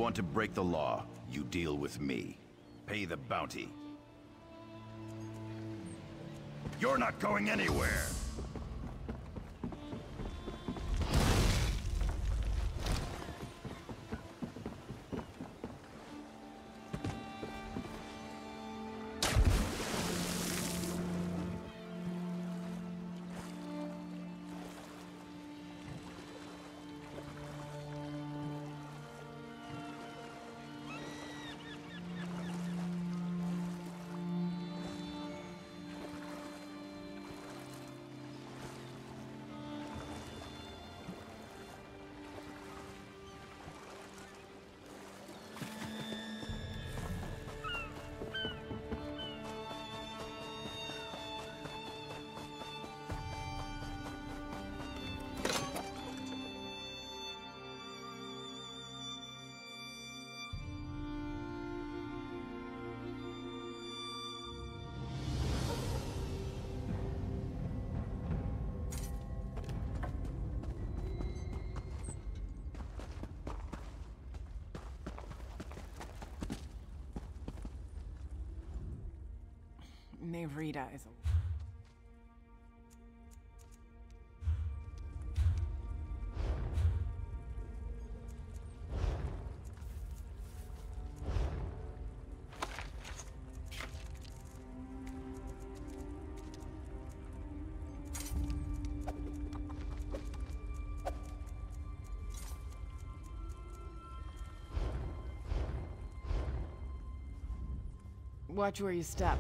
want to break the law, you deal with me. Pay the bounty. You're not going anywhere! Nevrita is a... Watch where you step.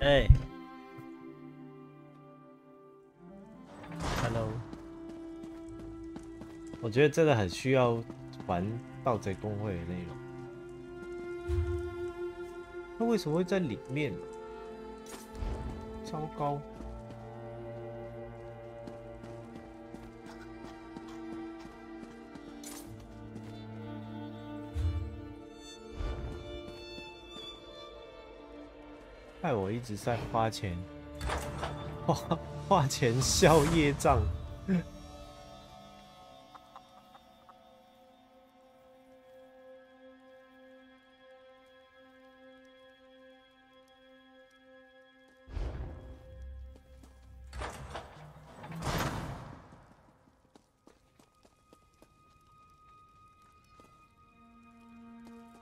哎 ，Hello， 我觉得这个很需要玩盗贼公会的内容。那为什么会在里面？糟糕！害我一直在花钱，花钱消业障。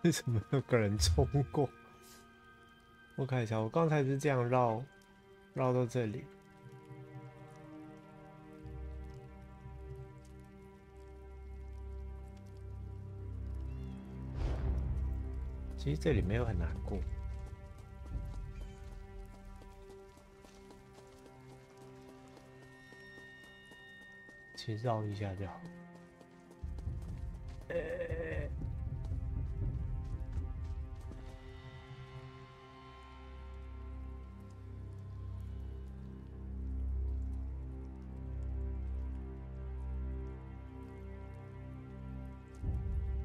为什么有个人冲过？我看一下，我刚才是这样绕到这里。其实这里没有很难过。其实绕一下就好。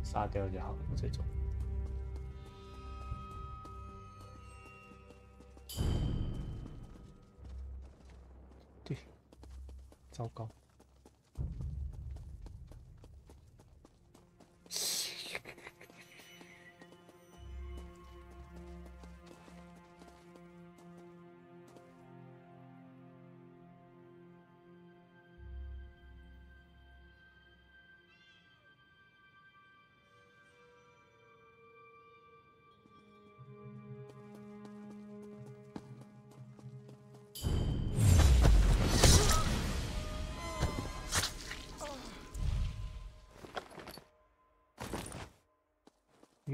杀掉就好了，这种。对，糟糕。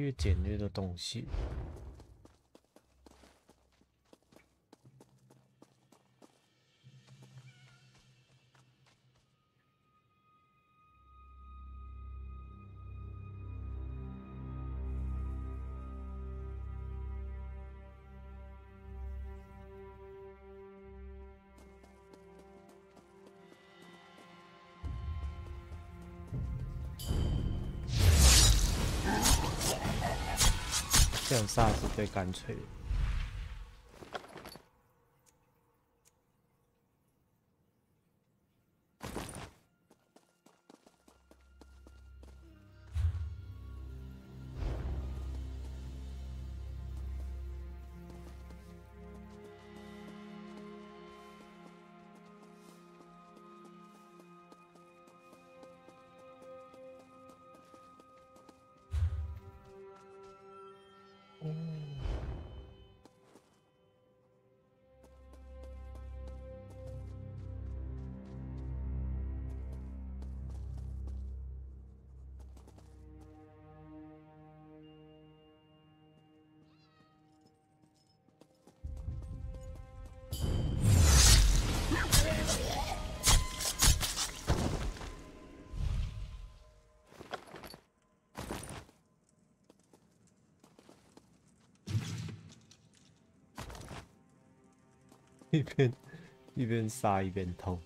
越捡越多东西。这种杀是最干脆的。一边杀一边偷。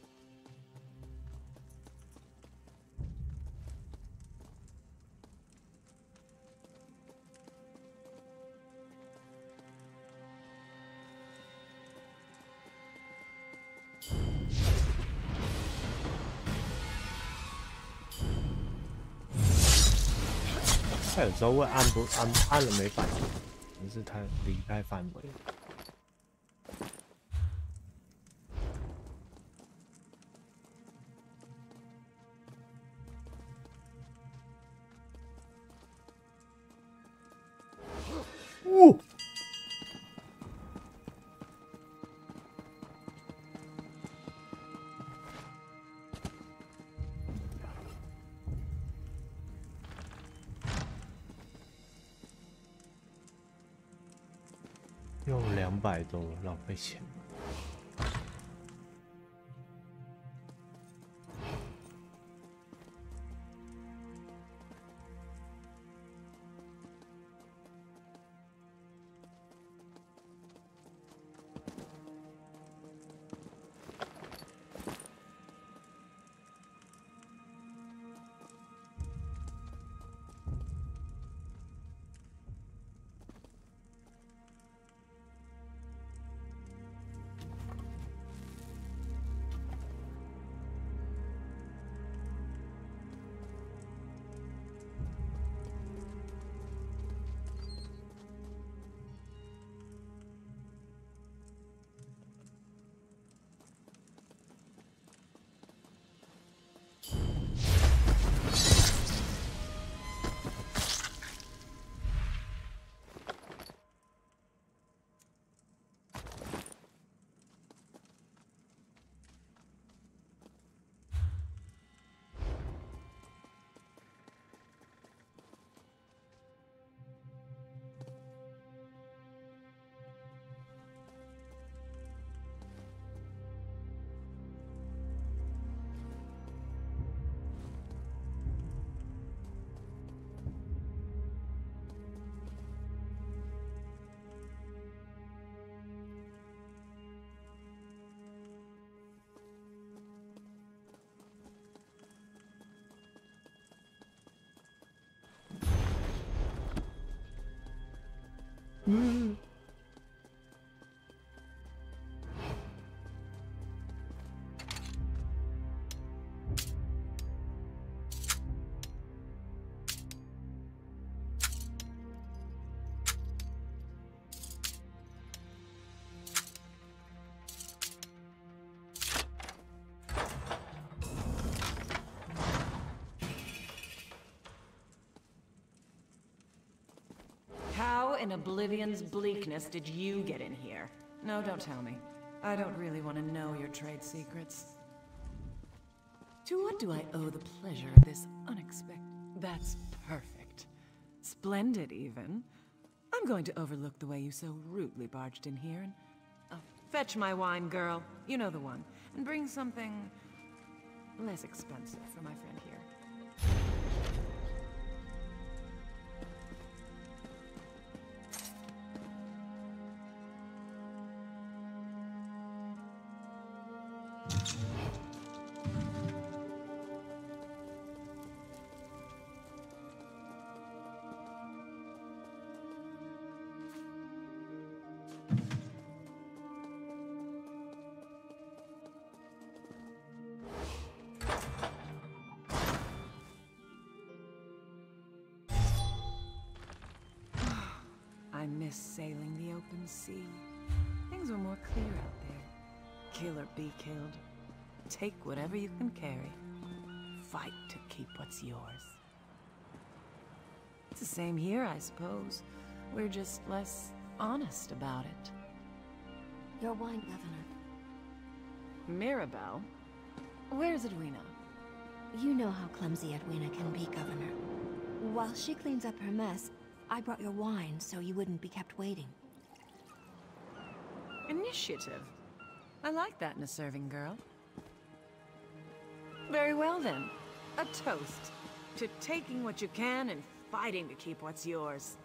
他有时候会按了没反应，可是他离开范围。哦，用200多，浪费钱。How in Oblivion's bleakness did you get in here? No, don't tell me. I don't really want to know your trade secrets. To what do I owe the pleasure of this unexpected... That's perfect. Splendid, even. I'm going to overlook the way you so rudely barged in here and... fetch my wine, girl. You know the one. And bring something... less expensive for my friend here. I miss sailing the open sea. Things were more clear out there. Kill or be killed. Take whatever you can carry. Fight to keep what's yours. It's the same here, I suppose. We're just less honest about it. Your wine, Governor. Mirabelle? Where's Edwina? You know how clumsy Edwina can be, Governor. While she cleans up her mess, I brought your wine so you wouldn't be kept waiting. Initiative. I like that in a serving girl. Very well then. A toast to taking what you can and fighting to keep what's yours.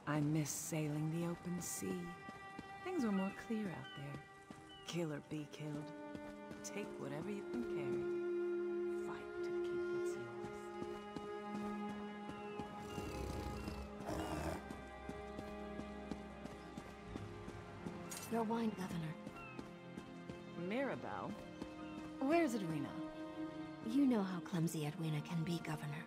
I miss sailing the open sea. Things were more clear out there. Kill or be killed. Take whatever you can carry. Fight to keep what's yours. Your wine, Governor. Mirabelle? Where's Edwina? You know how clumsy Edwina can be, Governor.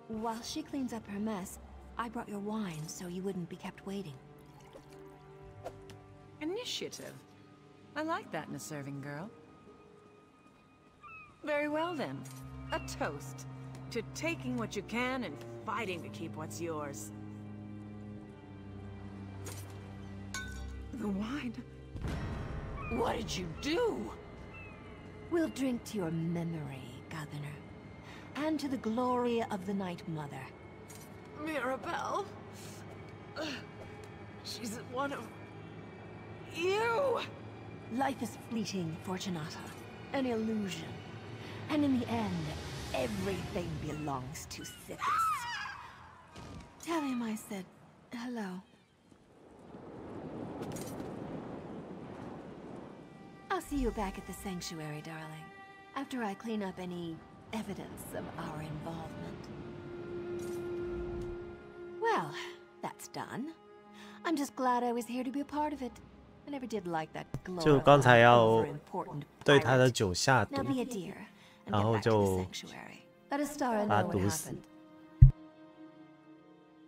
While she cleans up her mess, I brought your wine so you wouldn't be kept waiting. Initiative. I like that in a serving girl. Very well then. A toast to taking what you can and fighting to keep what's yours. The wine. What did you do? We'll drink to your memory, Governor. And to the glory of the Night Mother. Mirabelle? She's one of... you! Life is fleeting, Fortunata. An illusion. And in the end, everything belongs to Sithis. Tell him I said hello. I'll see you back at the sanctuary, darling. After I clean up any evidence of our involvement. Well, that's done. I'm just glad I was here to be a part of it. I never did like that 就刚才 glorified, 要 over-important 对他的 pirate. 酒下 Now 毒， be a dear and 然 get 后 back to the 就 sanctuary. Let Astara 把 know 他 what 毒死。 happened.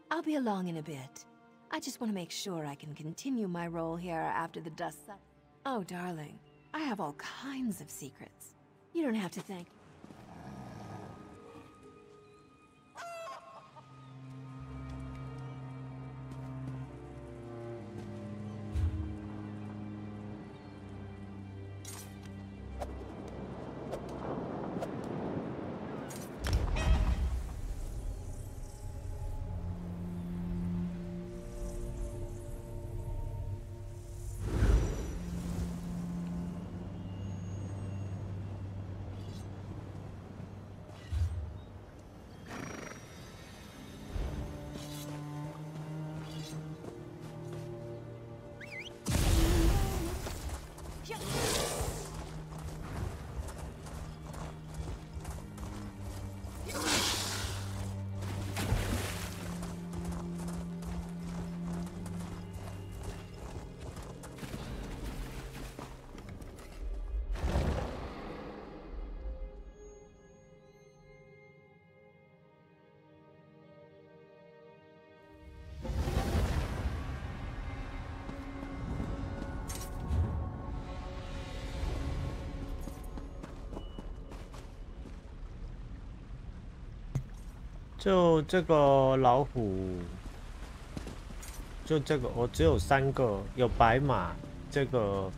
I'll be along in a bit. I just want to make sure I can continue my role here after the dust settles. Oh, darling, I have all kinds of secrets. You don't have to thank. 就这个老虎，就这个我只有3个，有白马，这个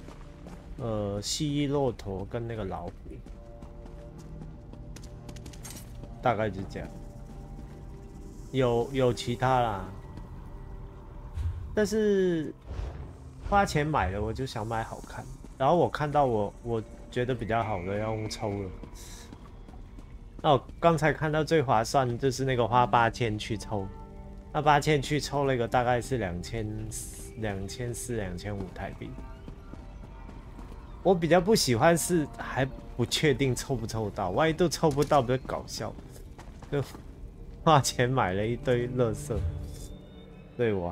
蜥蜴骆驼跟那个老虎。大概就这样。有其他啦，但是花钱买了，我就想买好看。然后我看到我觉得比较好的要用抽了。那我刚才看到最划算就是那个花8000去抽，那8000去抽那个大概是2400、2500台币。我比较不喜欢是还不确定抽不抽到，万一都抽不到，不是搞笑？就花钱买了一堆垃圾，所以我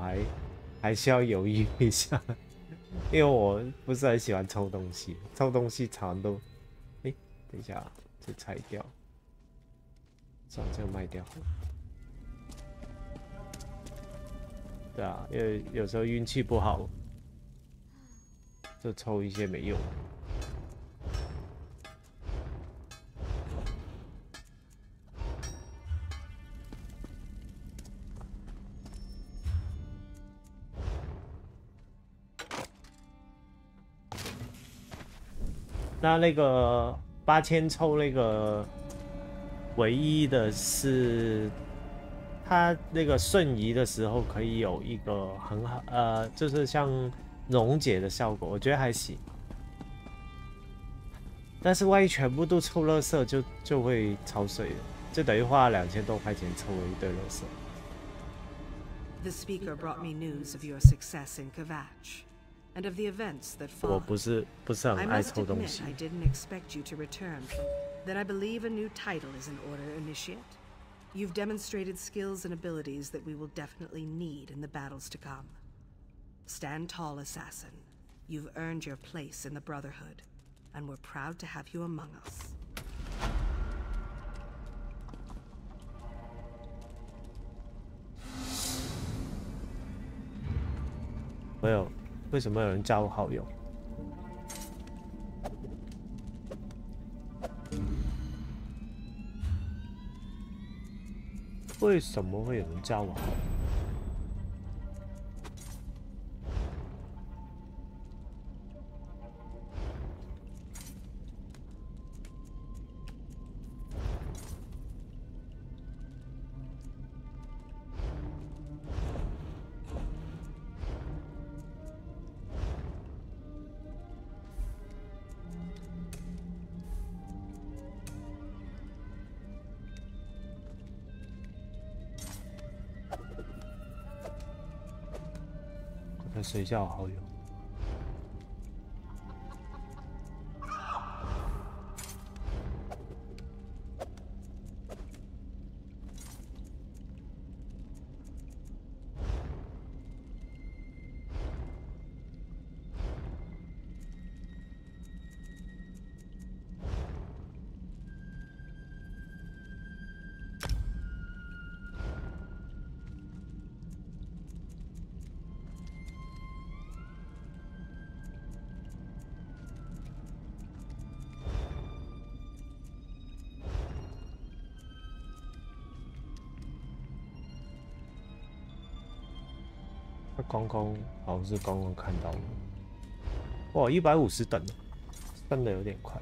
还需要犹豫一下，因为我不是很喜欢抽东西，抽东西常常都，等一下，这拆掉。算了，这个卖掉好了。对啊，因为有时候运气不好，就抽一些没用。那个8000抽那个。唯一的是，它那个瞬移的时候可以有一个很好，就是像溶解的效果，我觉得还行。但是万一全部都抽垃圾就会超水了，就等于花了2000多块钱抽了一堆垃圾。The speaker brought me news of your success in Kvatch, and of the events that 我 followed. 不是很 I 爱 must 抽东 admit 西。 I didn't expect you to return from. Then I believe a new title is in order, Initiate. You've demonstrated skills and abilities that we will definitely need in the battles to come. Stand tall, Assassin. You've earned your place in the Brotherhood, and we're proud to have you among us. 为什么有人加我好友？为什么会有人加我好友？谁加我好友？好像是刚刚看到的。哇，150等了，升的有点快。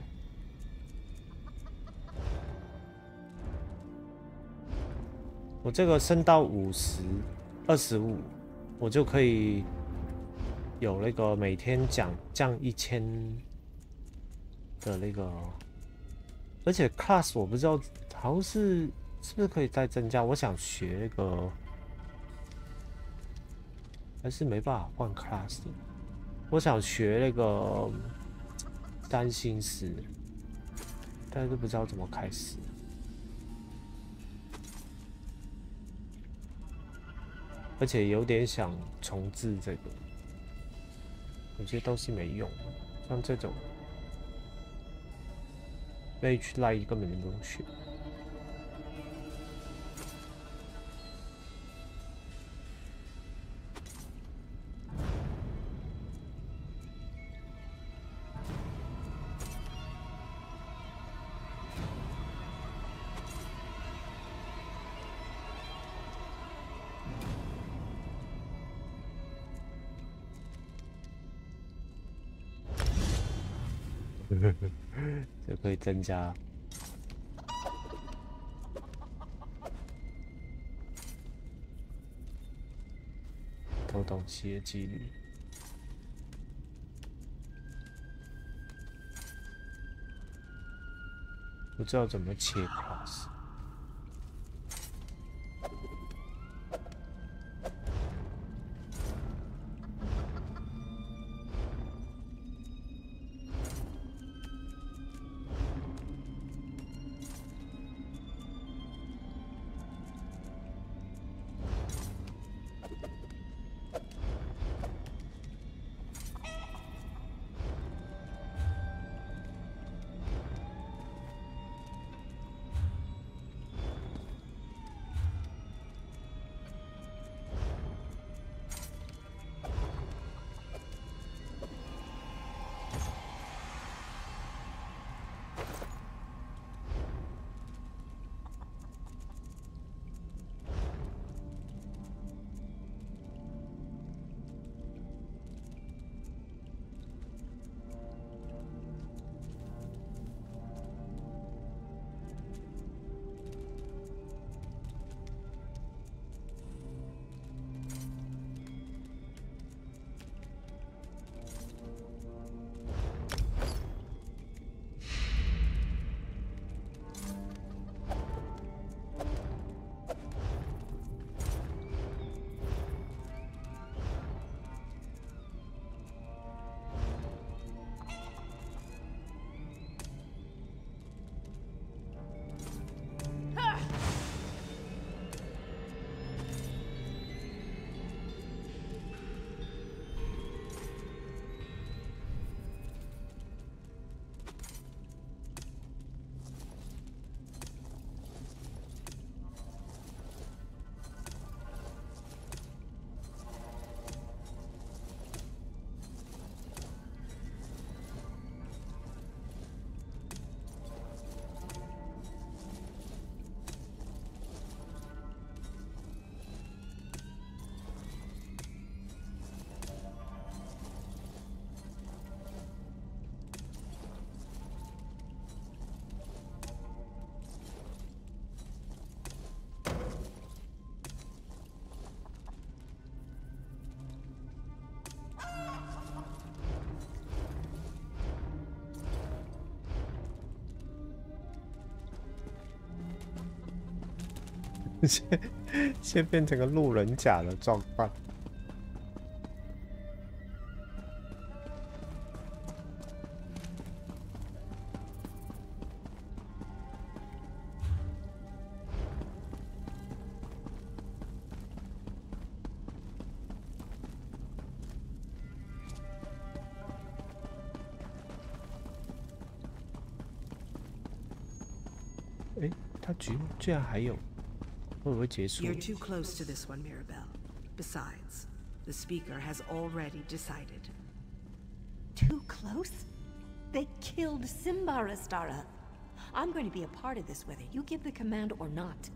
我这个升到50、25，我就可以有那个每天降1000的那个，而且 class 我不知道，好像是不是可以再增加？我想学那个。还是没办法换 class 的。我想学那个占星师，但是不知道怎么开始。而且有点想重置这个，有些东西没用，像这种 Mage Light 根本就不用学。就可以增加偷东西的几率。不知道怎么切 cross。先变成个路人甲的状况。哎，他居然还有。 会不会结束？ You're too close to this one, Mirabelle. Besides, the speaker has already decided. Too close? They killed Simbar, Astara. I'm going to be a part of this whether you give the command or not.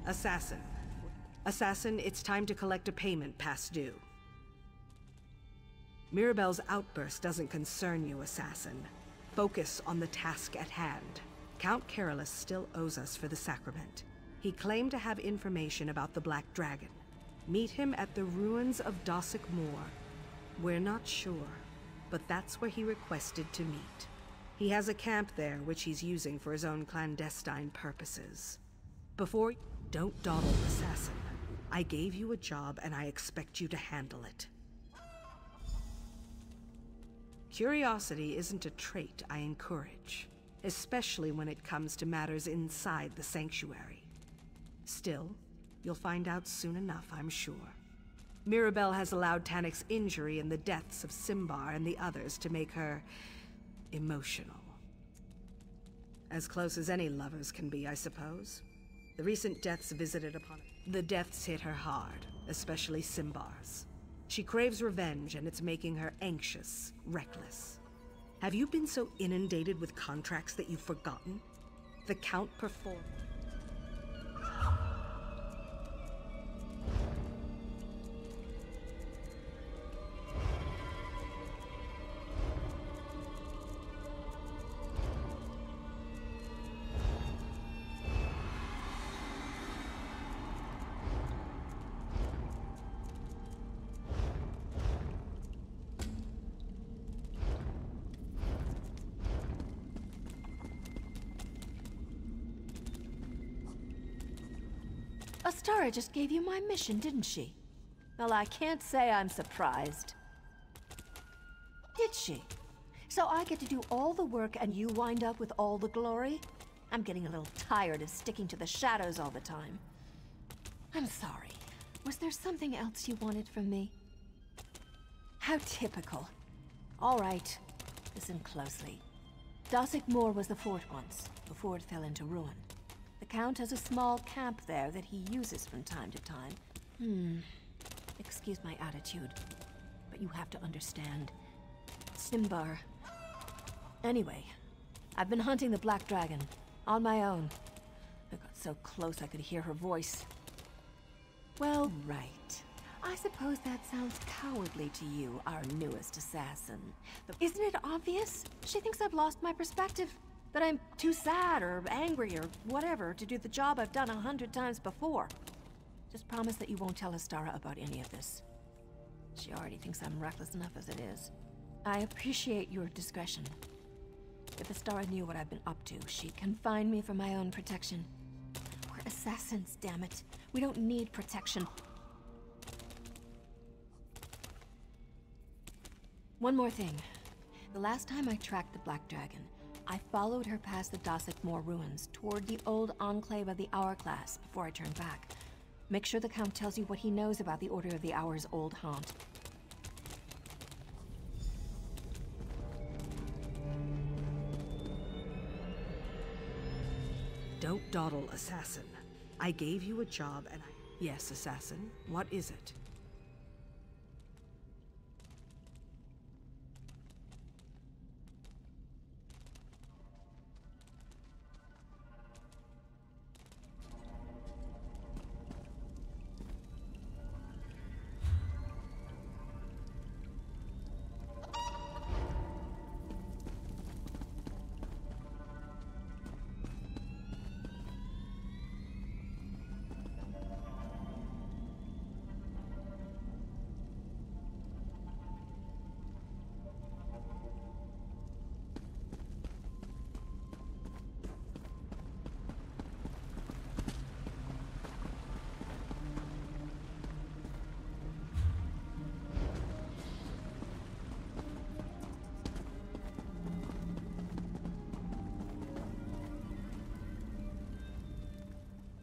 Assassin. Assassin, it's time to collect a payment past due. Mirabelle's outburst doesn't concern you, Assassin. Focus on the task at hand. Count Carolus still owes us for the sacrament. He claimed to have information about the Black Dragon. Meet him at the ruins of Dossick Moor. We're not sure, but that's where he requested to meet. He has a camp there which he's using for his own clandestine purposes. Don't dawdle, Assassin. I gave you a job and I expect you to handle it. Curiosity isn't a trait I encourage, especially when it comes to matters inside the sanctuary. Still, you'll find out soon enough, I'm sure. Mirabelle has allowed Tanick's injury and the deaths of Simbar and the others to make her emotional. As close as any lovers can be, I suppose. The recent deaths visited upon her. The deaths hit her hard, especially Simbar's. She craves revenge, and it's making her anxious, reckless. Have you been so inundated with contracts that you've forgotten? The Count performed. Astara just gave you my mission, didn't she? Well, I can't say I'm surprised. Did she? So I get to do all the work and you wind up with all the glory? I'm getting a little tired of sticking to the shadows all the time. I'm sorry. Was there something else you wanted from me? How typical. All right. Listen closely. Dossik Moor was the fort once, before it fell into ruin. The Count has a small camp there that he uses from time to time. Excuse my attitude, but you have to understand. Simbar. Anyway, I've been hunting the Black Dragon, on my own. I got so close I could hear her voice. Well, right. I suppose that sounds cowardly to you, our newest assassin. But isn't it obvious? She thinks I've lost my perspective. That I'm too sad or angry or whatever to do the job I've done 100 times before. Just promise that you won't tell Astara about any of this. She already thinks I'm reckless enough as it is. I appreciate your discretion. If Astara knew what I've been up to, she'd confine me for my own protection. We're assassins, damn it. We don't need protection. One more thing. The last time I tracked the Black Dragon, I followed her past the Dossik Moor ruins toward the old enclave of the Hourglass before I turned back. Make sure the Count tells you what he knows about the Order of the Hour's old haunt. Don't dawdle, assassin. I gave you a job and I... Yes, assassin. What is it?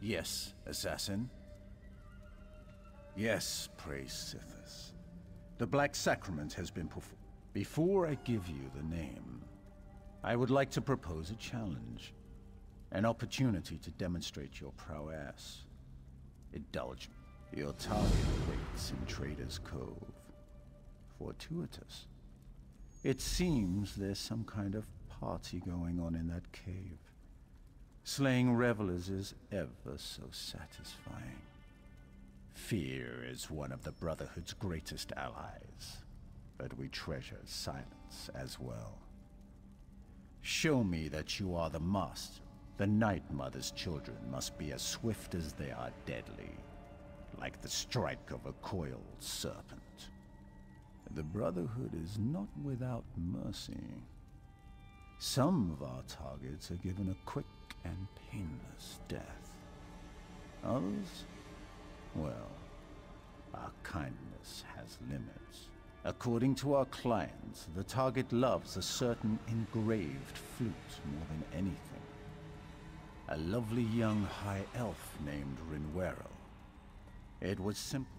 Yes, assassin. Yes, praise Sithis. The Black Sacrament has been performed. Before I give you the name, I would like to propose a challenge. An opportunity to demonstrate your prowess. Indulge me. Your target waits in Trader's Cove. Fortuitous. It seems there's some kind of party going on in that cave. Slaying revelers is ever so satisfying. Fear is one of the Brotherhood's greatest allies, but we treasure silence as well. Show me that you are the master. The Night Mother's children must be as swift as they are deadly, like the strike of a coiled serpent. The Brotherhood is not without mercy. Some of our targets are given a quick and painless death. Others? Well, our kindness has limits. According to our clients, the target loves a certain engraved flute more than anything. A lovely young high elf named Rinwero. It was simple.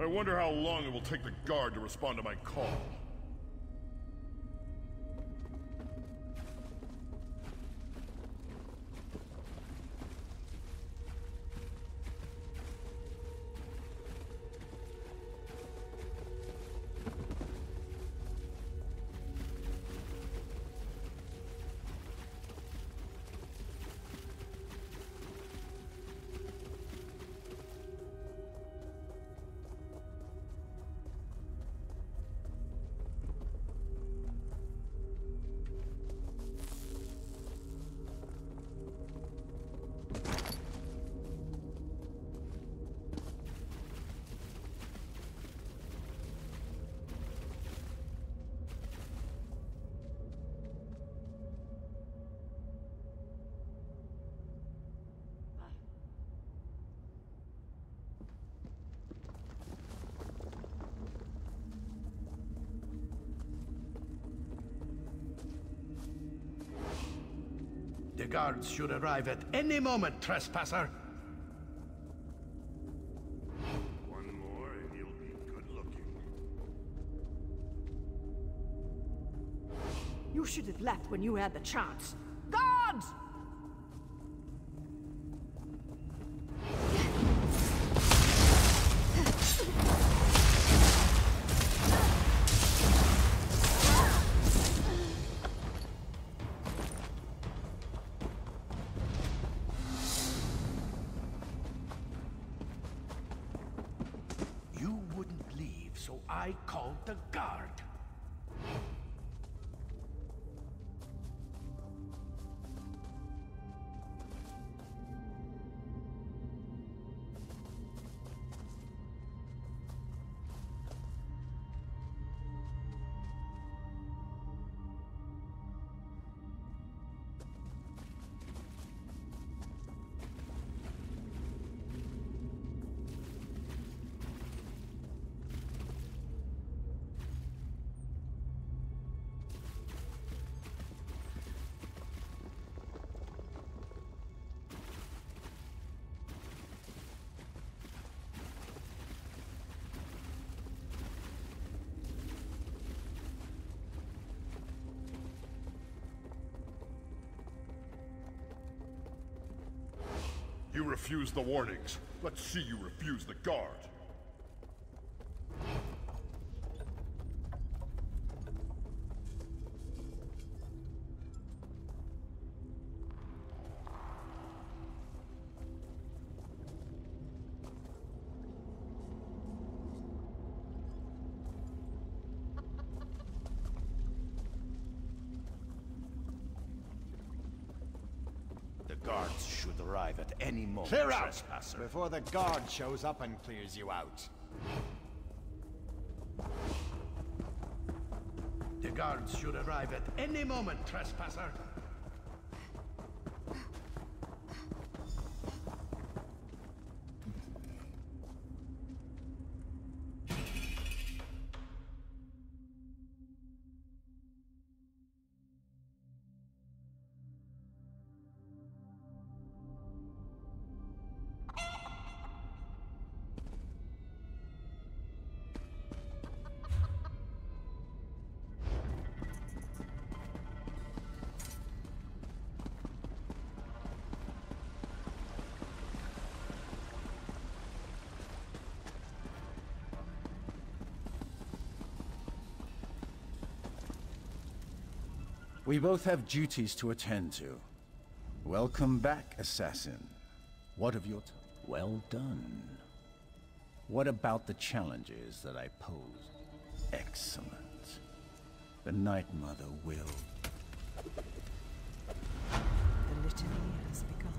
wonder how long it will take the guard to respond to my call. The guards should arrive at any moment, trespasser. One more and you'll be good looking. You should have left when you had the chance. Guards! You wouldn't leave, so I called the guard. You refuse the warnings. Let's see you refuse the guard. The guards should arrive at any moment, Clear out! trespasser. Before the guard shows up and clears you out. The guards should arrive at any moment, trespasser. We both have duties to attend to. Welcome back, assassin. What of your well done. What about the challenges that I posed? Excellent. The Night Mother will. The litany has begun.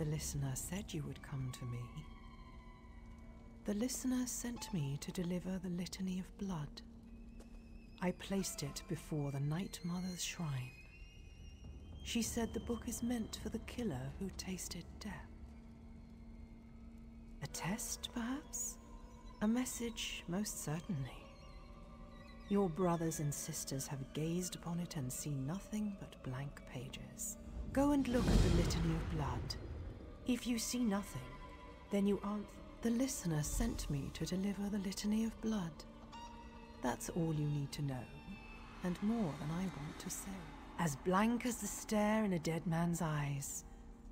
The listener said you would come to me. The listener sent me to deliver the Litany of Blood. I placed it before the Night Mother's shrine. She said the book is meant for the killer who tasted death. A test, perhaps? A message, most certainly. Your brothers and sisters have gazed upon it and seen nothing but blank pages. Go and look at the Litany of Blood. If you see nothing, then you aren't... The listener sent me to deliver the Litany of Blood. That's all you need to know, and more than I want to say. As blank as the stare in a dead man's eyes.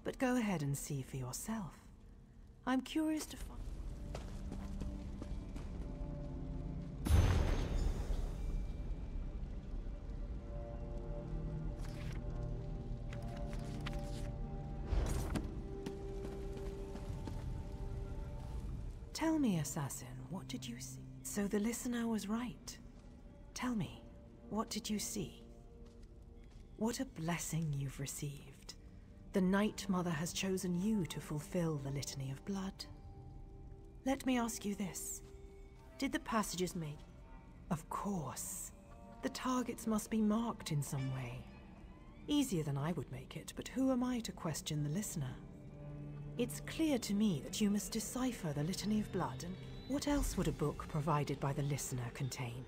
But go ahead and see for yourself. I'm curious to find... Tell me, assassin, what did you see? So the listener was right. Tell me, what did you see? What a blessing you've received. The Night Mother has chosen you to fulfill the Litany of Blood. Let me ask you this. Did the passages make... Of course. The targets must be marked in some way. Easier than I would make it, but who am I to question the listener? It's clear to me that you must decipher the Litany of Blood, and what else would a book provided by the listener contain?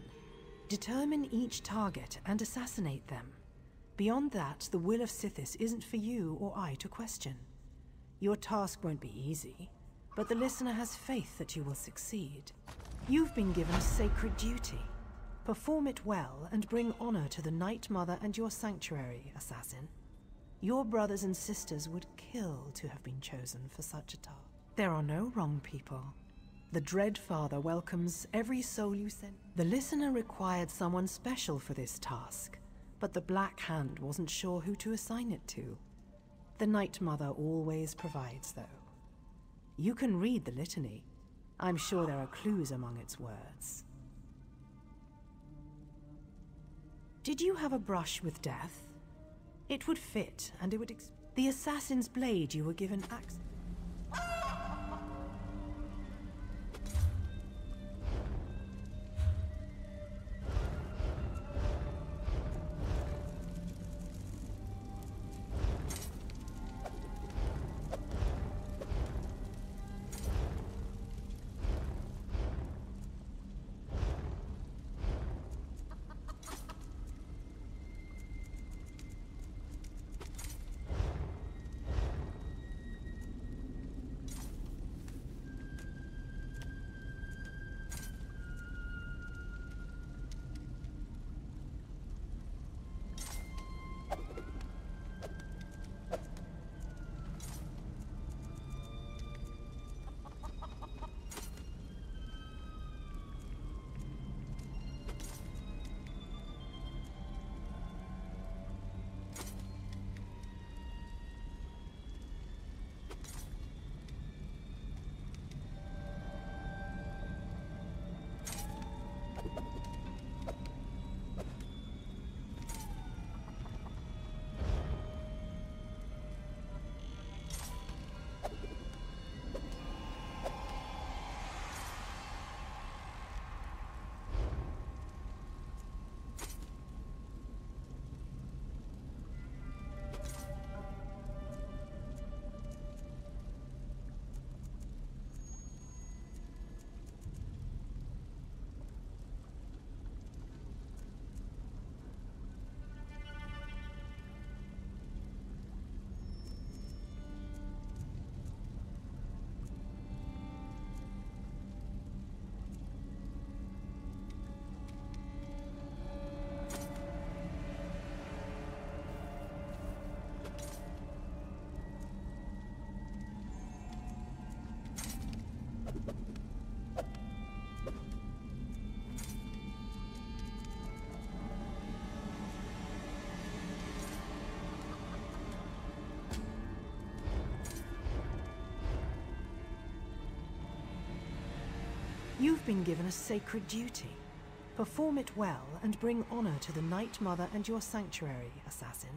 Determine each target and assassinate them. Beyond that, the will of Sithis isn't for you or I to question. Your task won't be easy, but the listener has faith that you will succeed. You've been given a sacred duty. Perform it well and bring honor to the Night Mother and your sanctuary, assassin. Your brothers and sisters would kill to have been chosen for such a task. There are no wrong people. The Dread Father welcomes every soul you send. The listener required someone special for this task, but the Black Hand wasn't sure who to assign it to. The Night Mother always provides, though. You can read the litany. I'm sure there are clues among its words. Did you have a brush with death? It would fit, and it would the assassin's blade you were given access. You've been given a sacred duty. Perform it well and bring honor to the Night Mother and your sanctuary, assassin.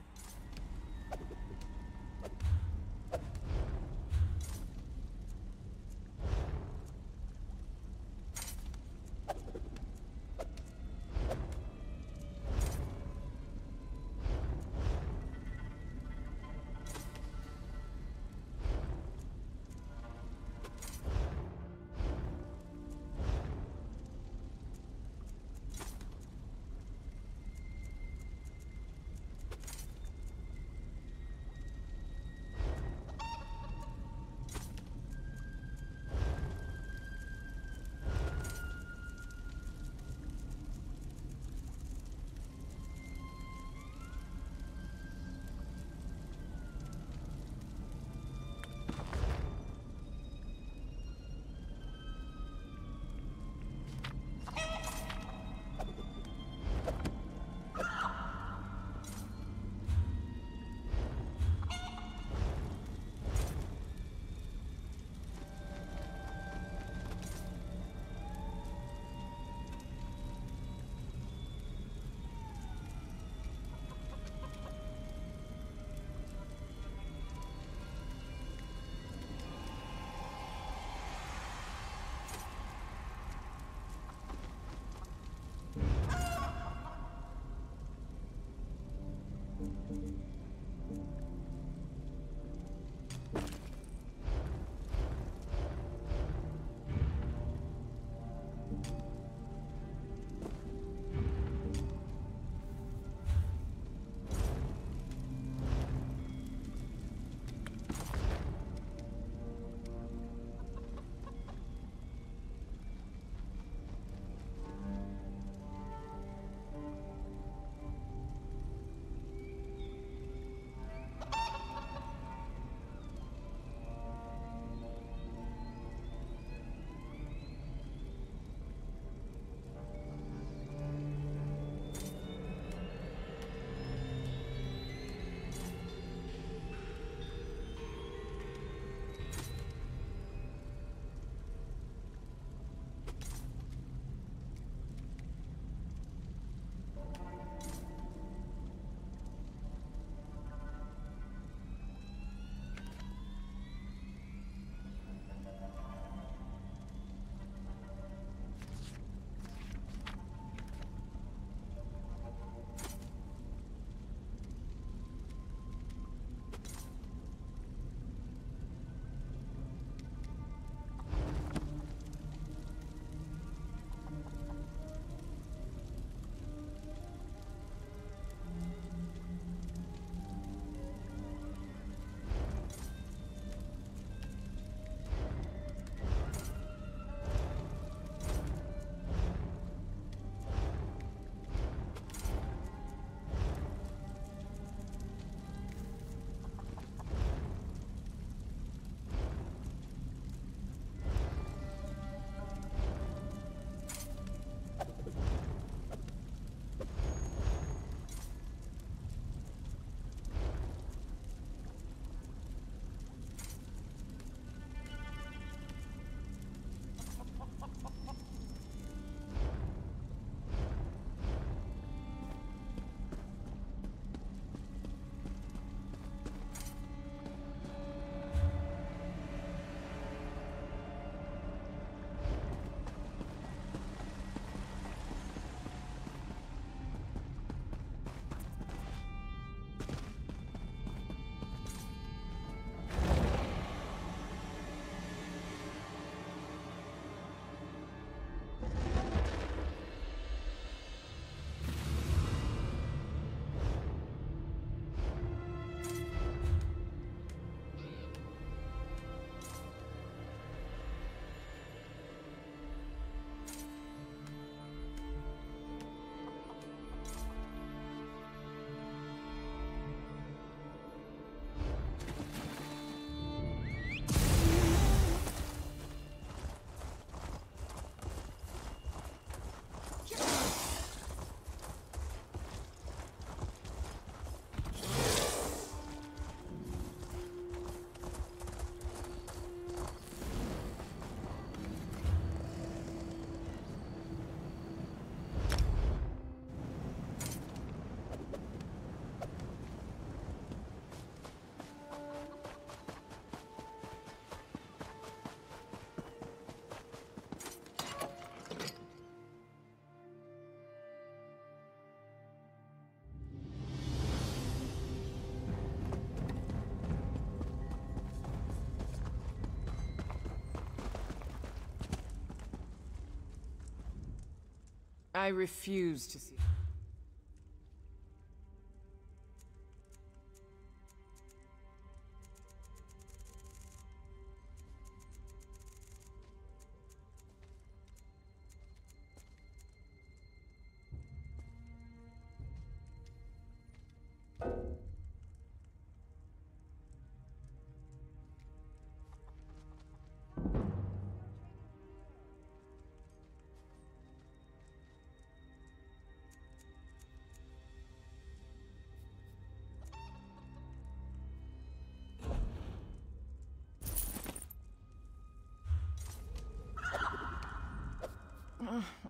I refuse to see.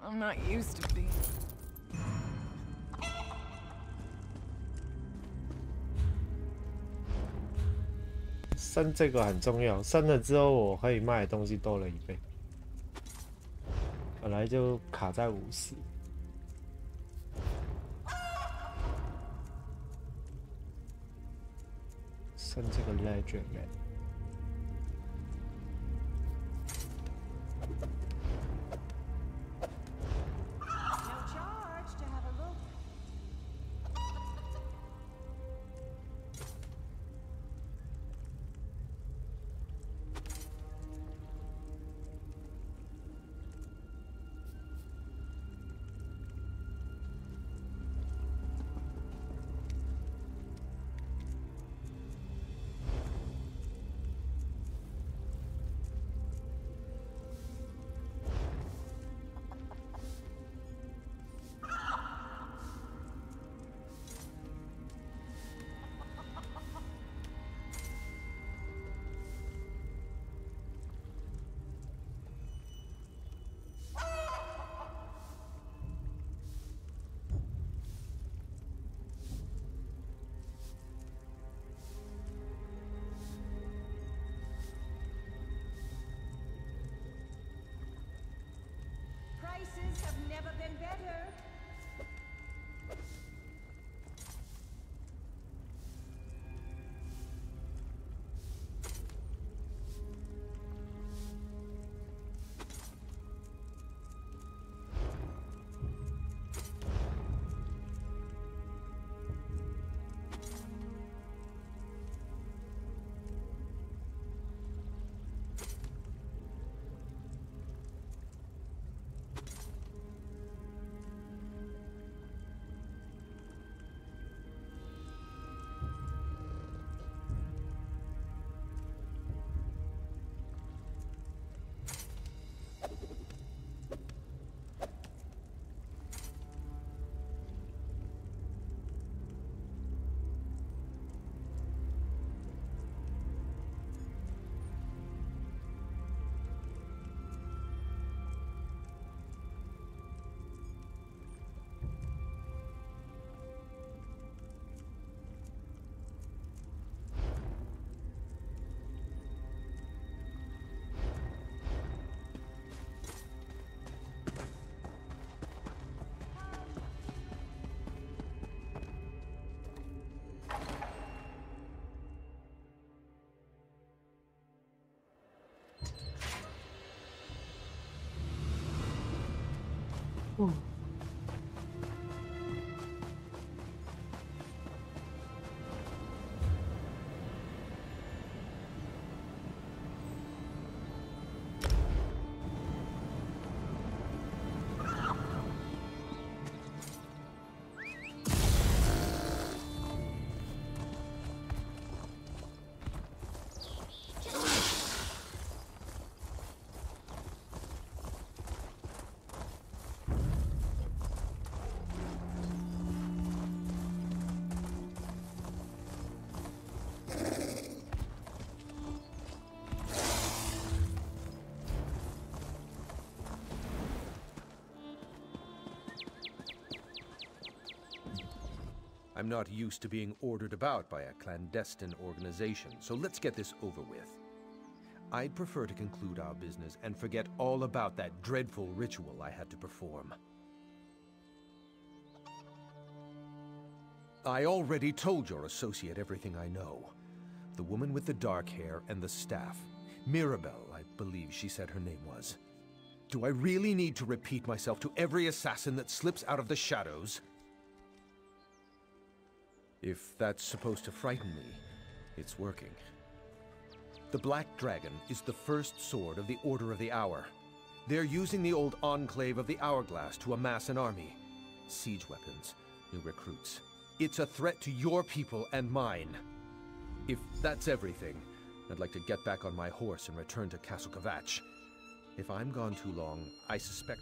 I'm not used to being...升这个很重要，升了之后我可以卖的东西多了1倍，本来就卡在50。升这个 Legend。 Prices have never been better. I'm not used to being ordered about by a clandestine organization, so let's get this over with. I'd prefer to conclude our business and forget all about that dreadful ritual I had to perform. I already told your associate everything I know. The woman with the dark hair and the staff. Mirabelle, I believe she said her name was. Do I really need to repeat myself to every assassin that slips out of the shadows? If that's supposed to frighten me, it's working. The Black Dragon is the first sword of the Order of the Hour. They're using the old Enclave of the Hourglass to amass an army. Siege weapons, new recruits. It's a threat to your people and mine. If that's everything, I'd like to get back on my horse and return to Castle Kvatch. If I'm gone too long, I suspect...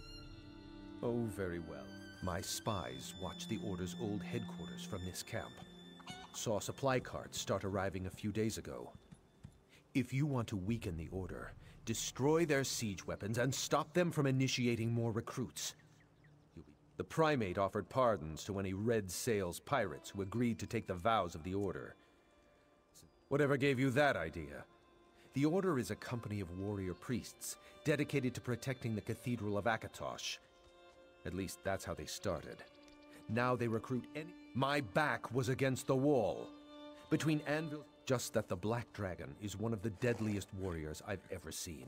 Oh, very well. My spies watched the Order's old headquarters from this camp. Saw supply carts start arriving a few days ago. If you want to weaken the Order, destroy their siege weapons and stop them from initiating more recruits. The Primate offered pardons to any Red Sails pirates who agreed to take the vows of the Order. Whatever gave you that idea? The Order is a company of warrior priests dedicated to protecting the Cathedral of Akatosh. At least that's how they started. Now they recruit any... My back was against the wall. Between anvils... Just that the Black Dragon is one of the deadliest warriors I've ever seen.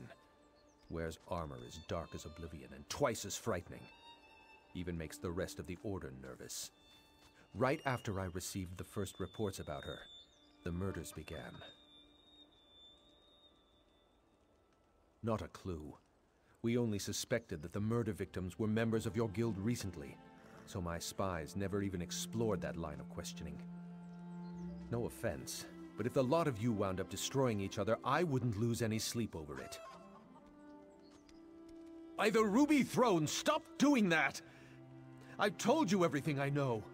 Wears armor as dark as oblivion and twice as frightening. Even makes the rest of the Order nervous. Right after I received the first reports about her, the murders began. Not a clue. We only suspected that the murder victims were members of your guild recently, so my spies never even explored that line of questioning. No offense, but if the lot of you wound up destroying each other, I wouldn't lose any sleep over it. By the Ruby Throne, stop doing that! I've told you everything I know.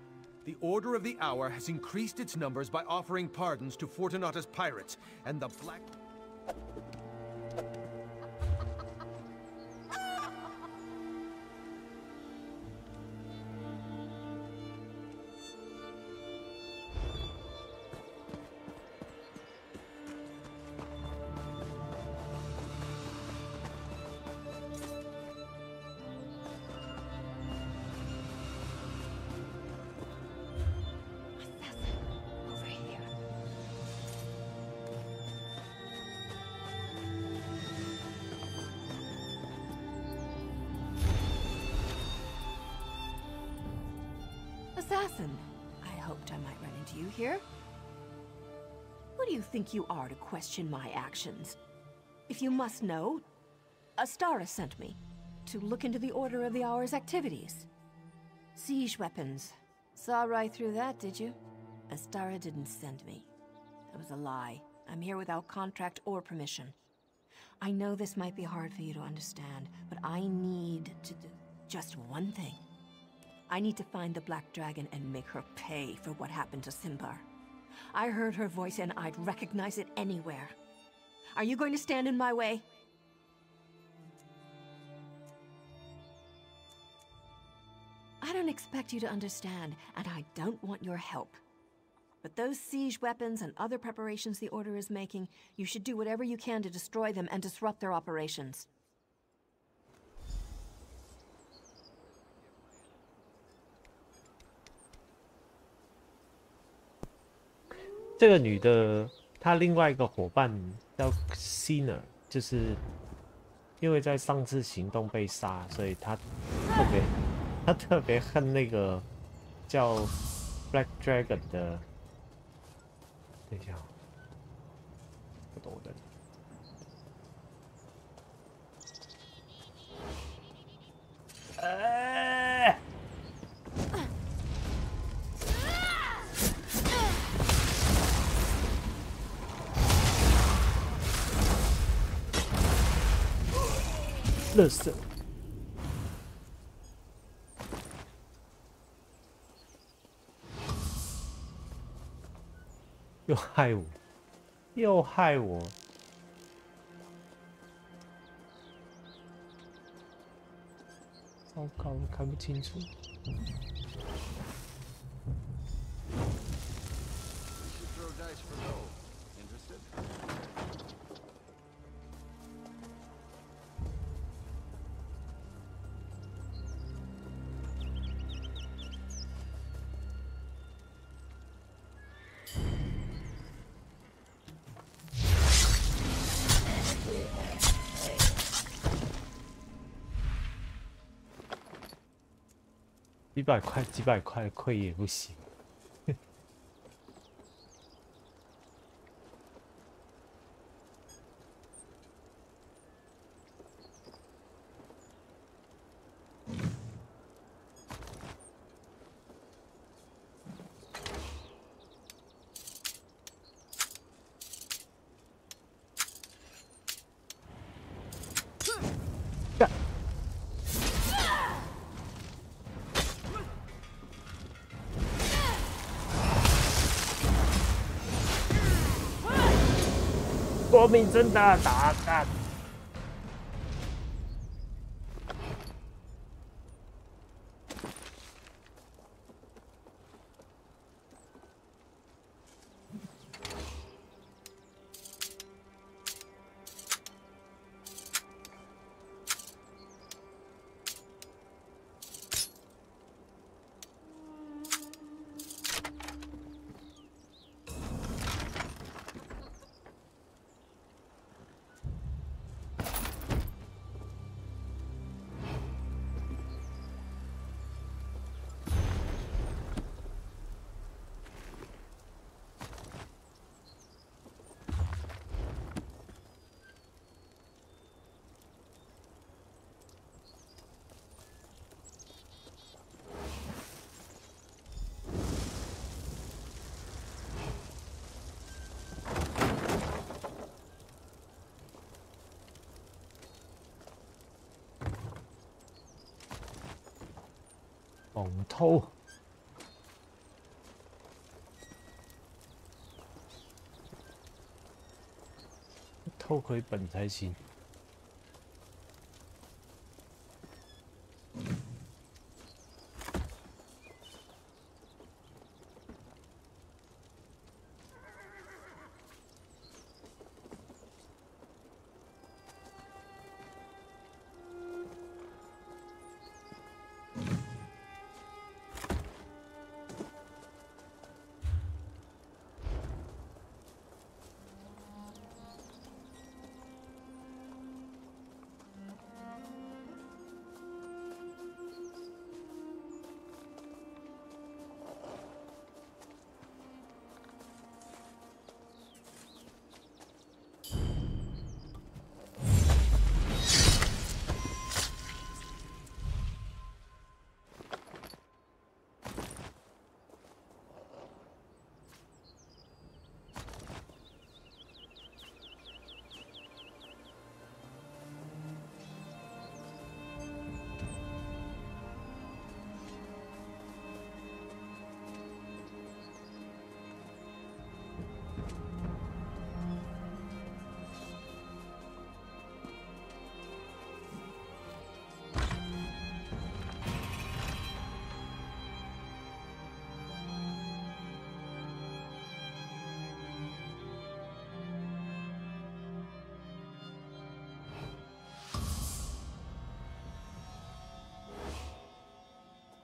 The Order of the Hour has increased its numbers by offering pardons to Fortunata's pirates, and the Black... Assassin, I hoped I might run into you here. Who do you think you are to question my actions? If you must know, Astara sent me to look into the Order of the Hour's activities. Siege weapons. Saw right through that, did you? Astara didn't send me. That was a lie. I'm here without contract or permission. I know this might be hard for you to understand, but I need to do just one thing. I need to find the Black Dragon and make her pay for what happened to Simbar. I heard her voice and I'd recognize it anywhere. Are you going to stand in my way? I don't expect you to understand, and I don't want your help. But those siege weapons and other preparations the Order is making, you should do whatever you can to destroy them and disrupt their operations. 这个女的，她另外一个伙伴叫 Sinner， 就是因为在上次行动被杀，所以她特别恨那个叫 Black Dragon 的。等一下，不懂的。垃圾！又害我，又害我！糟糕，我看不清楚。几百块亏也不行。国民真的打干。猛偷，偷回本才行。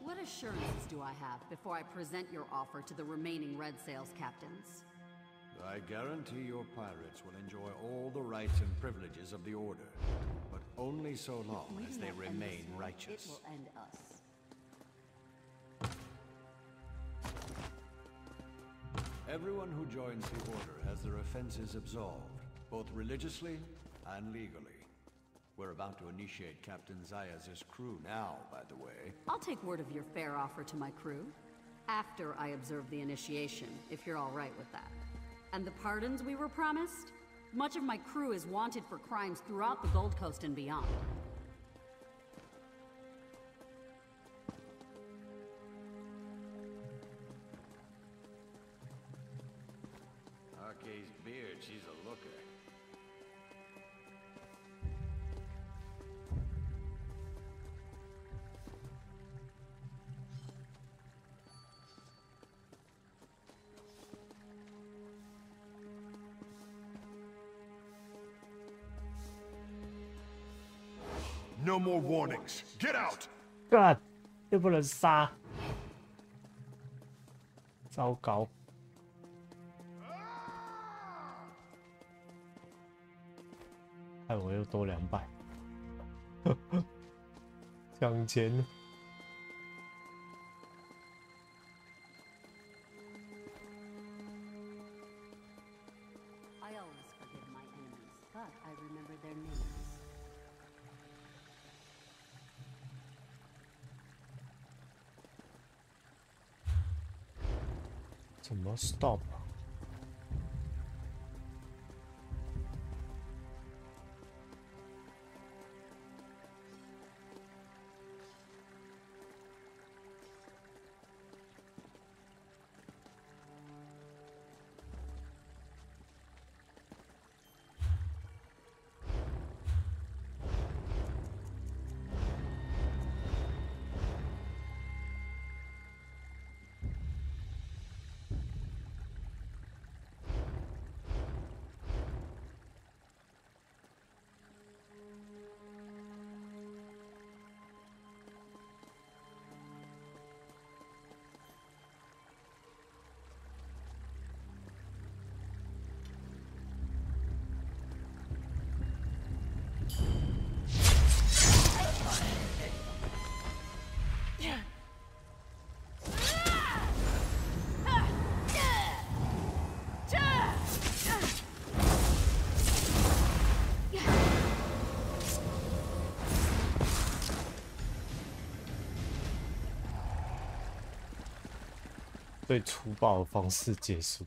What assurances do I have before I present your offer to the remaining Red Sails captains? I guarantee your pirates will enjoy all the rights and privileges of the Order, but only so long as they remain righteous. It will end us. Everyone who joins the Order has their offenses absolved, both religiously and legally. We're about to initiate Captain Zayas' crew now, by the way. I'll take word of your fair offer to my crew, after I observe the initiation, if you're all right with that. And the pardons we were promised? Much of my crew is wanted for crimes throughout the Gold Coast and beyond. Arkay's beard, she's a looker. No more warnings. Get out! God，又不能杀，糟糕！害我又多200，抢钱。but I remembered their names.怎么 stop 啊？最粗暴的方式结束。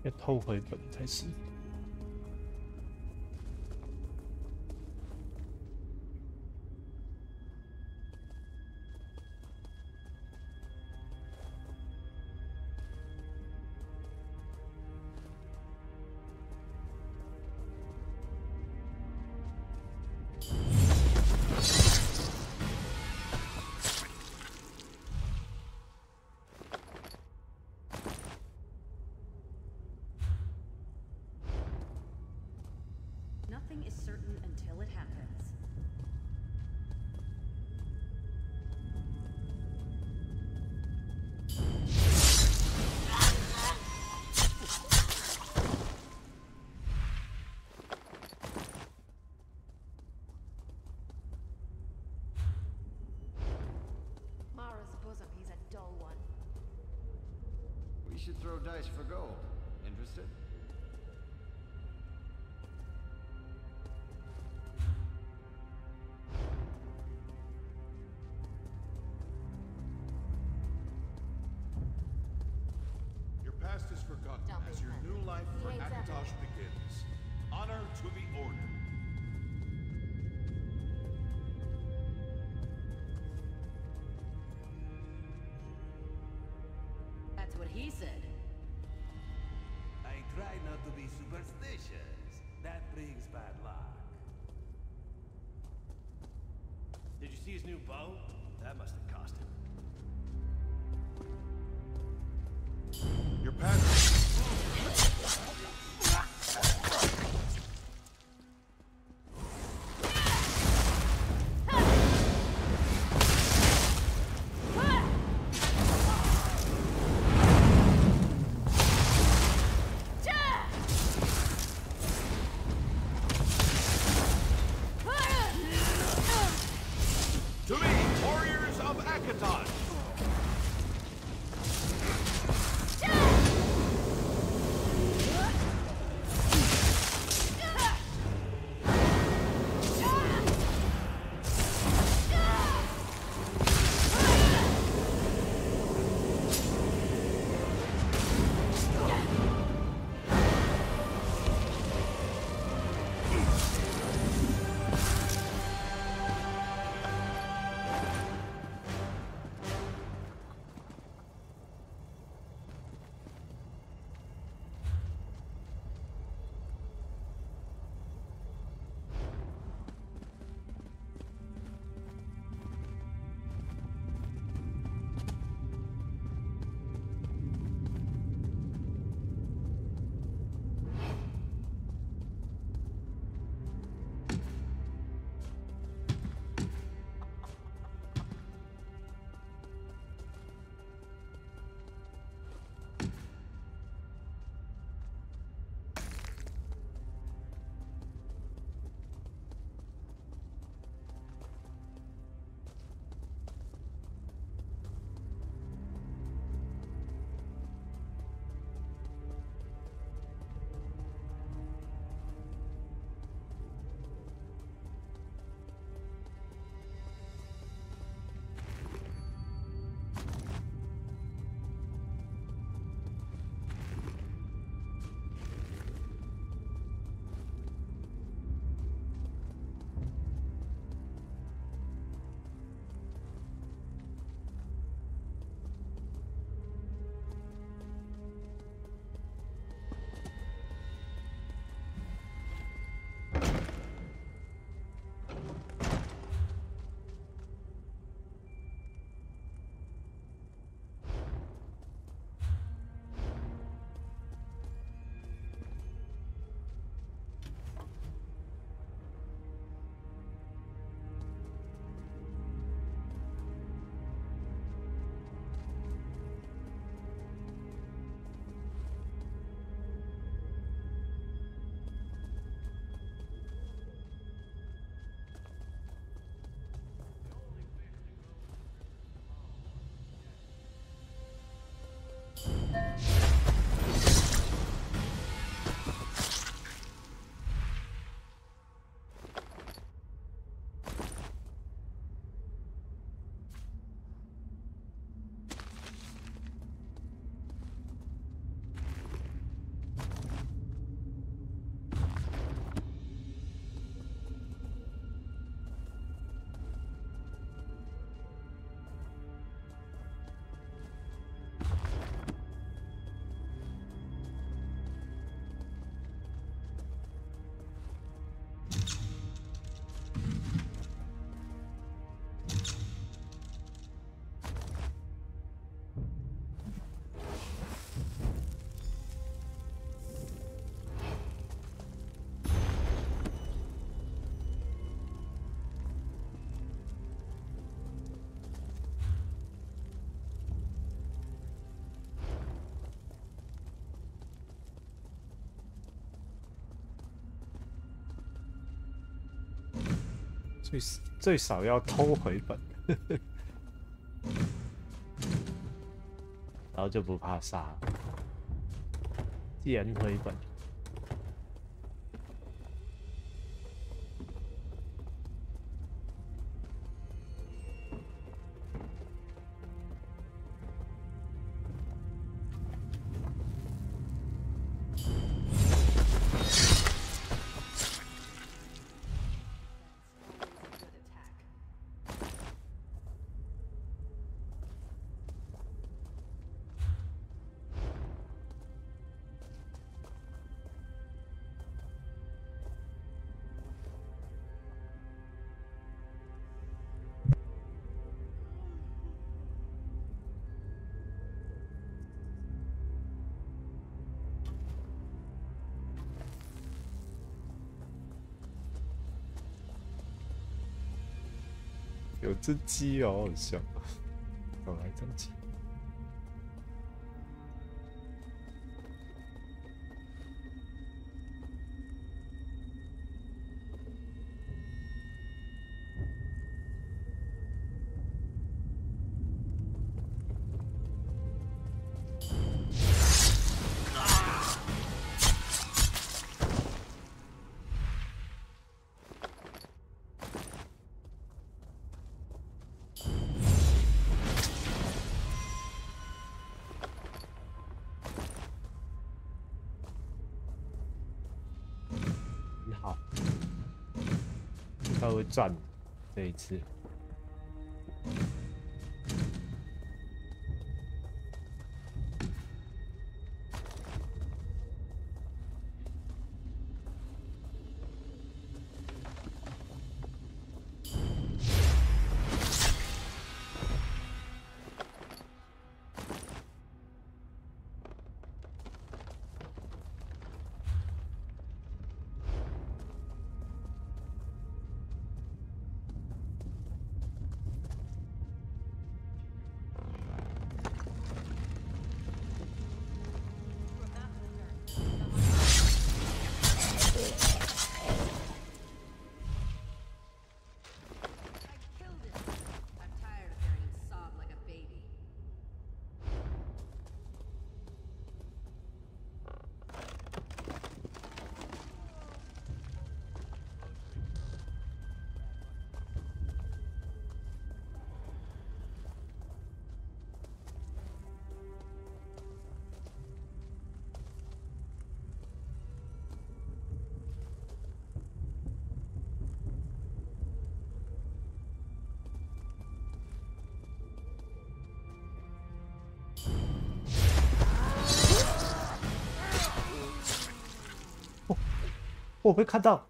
要偷回本才是。Nothing is certain until it happens. Mara's bosom, he's a dull one. We should throw dice for gold. Interested? Your past is forgotten as your new life for Akatosh begins. Honor to the Order. That's what he said. I Try not to be superstitious. That brings bad luck. Did you see his new bow? That must have cost him. Your path. To me, warriors of Akatosh!最少要偷回本，然后就不怕杀，既然回本。有只鸡哦，好笑。搞来张鸡。好，他会赚这一次。我被看到。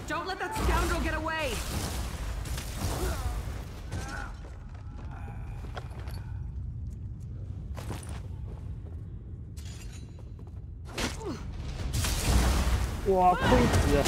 Don't let that scoundrel get away. 哇，亏死了！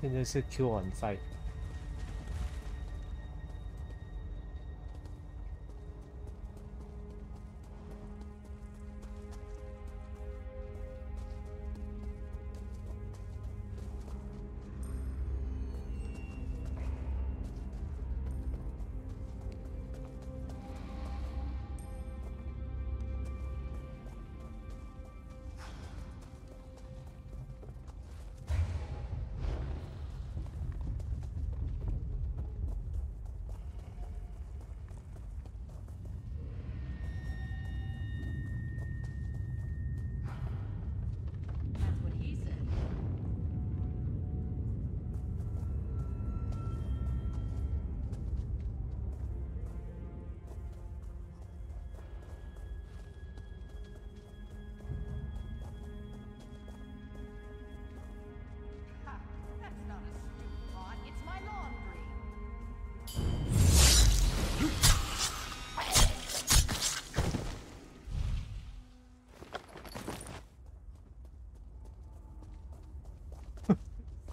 现在是 Q 完赛。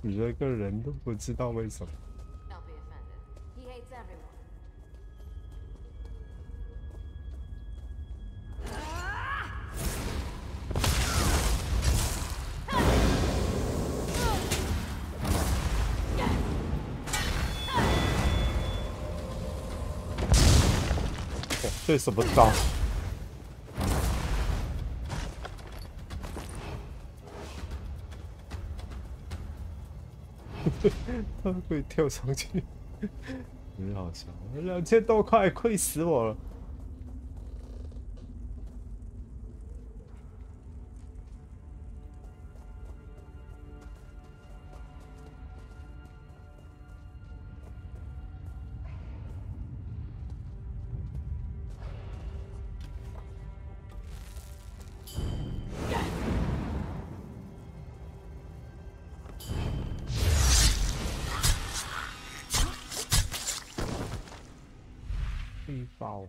你这个人都不知道为什么。这什么招？他可以跳上去，很好笑。2000多块，亏死我了。地堡。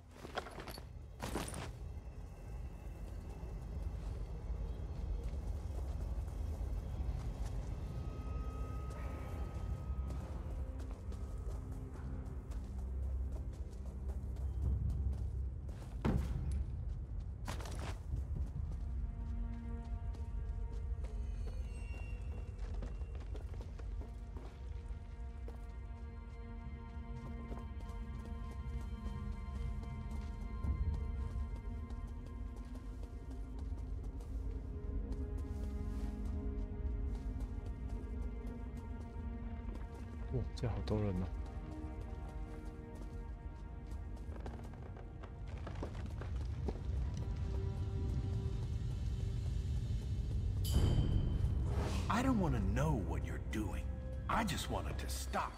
哇，这好多人哦！ I don't want to know what you're doing. I just want it to stop.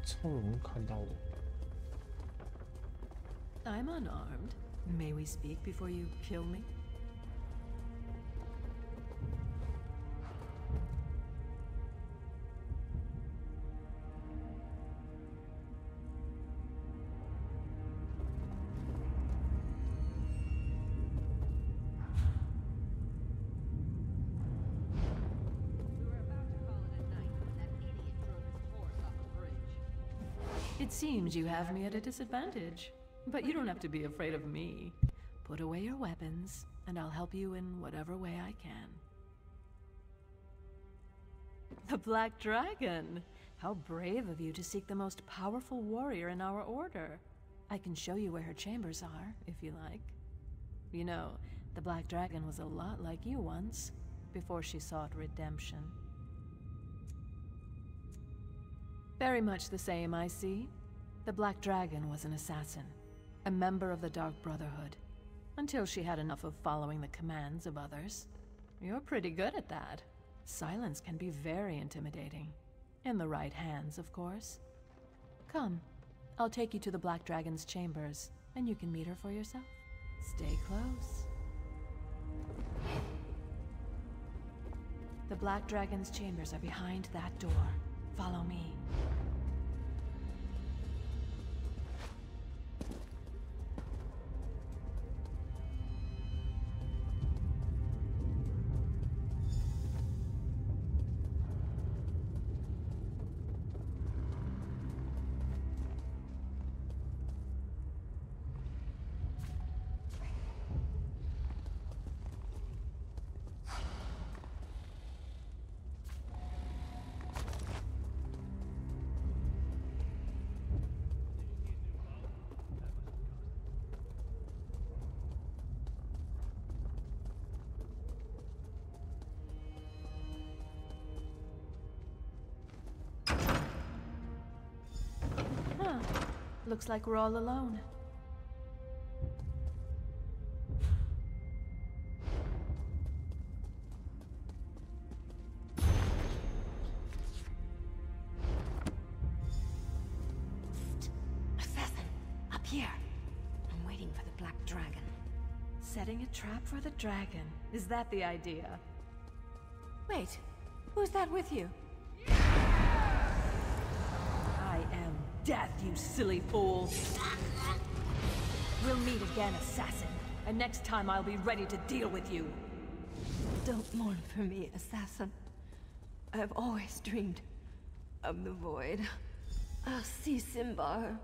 臭龙看到我。 I'm unarmed. May we speak before you kill me? It seems you have me at a disadvantage, but you don't have to be afraid of me. Put away your weapons, and I'll help you in whatever way I can. The Black Dragon! How brave of you to seek the most powerful warrior in our order. I can show you where her chambers are, if you like. You know, the Black Dragon was a lot like you once, before she sought redemption. Very much the same, I see. The Black Dragon was an assassin, a member of the Dark Brotherhood, until she had enough of following the commands of others. You're pretty good at that. Silence can be very intimidating. In the right hands, of course. Come, I'll take you to the Black Dragon's chambers, and you can meet her for yourself. Stay close. The Black Dragon's chambers are behind that door. Follow me. Looks like we're all alone. Assassin! Up here! I'm waiting for the Black Dragon. Setting a trap for the dragon. Is that the idea? Wait, who's that with you? I am death, you silly fool! We'll meet again, assassin. And next time I'll be ready to deal with you. Don't mourn for me, assassin. I've always dreamed of the void. I'll see Simbar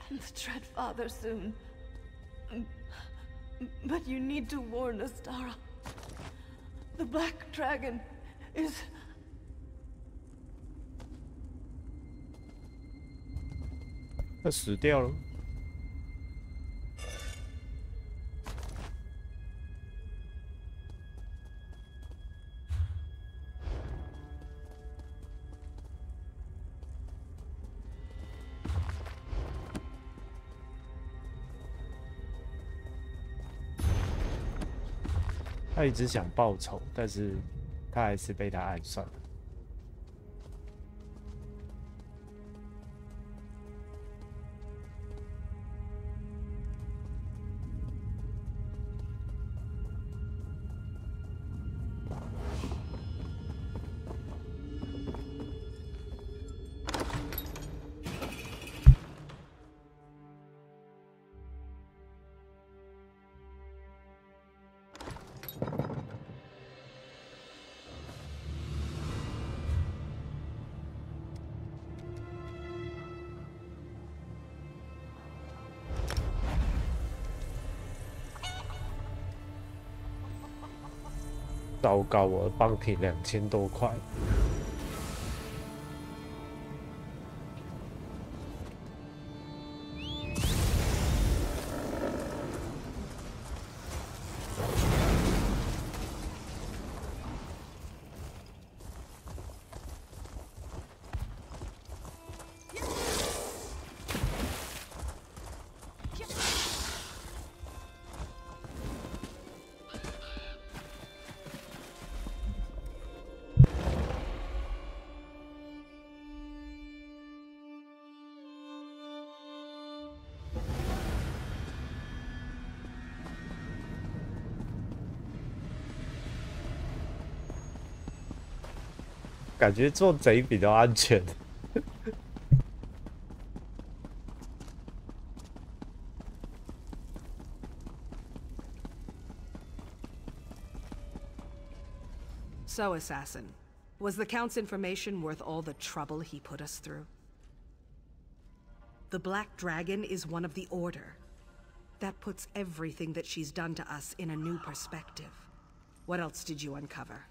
and the Dread Father soon. But you need to warn Astara. The Black Dragon is... 他死掉了。他一直想报仇，但是他还是被他暗算了。糟糕，我的帮体2000多块。感觉做贼比较安全。So, Assassin, was the Count's information worth all the trouble he put us through? The Black Dragon is one of the Order. That puts everything that she's done to us in a new perspective. What else did you uncover?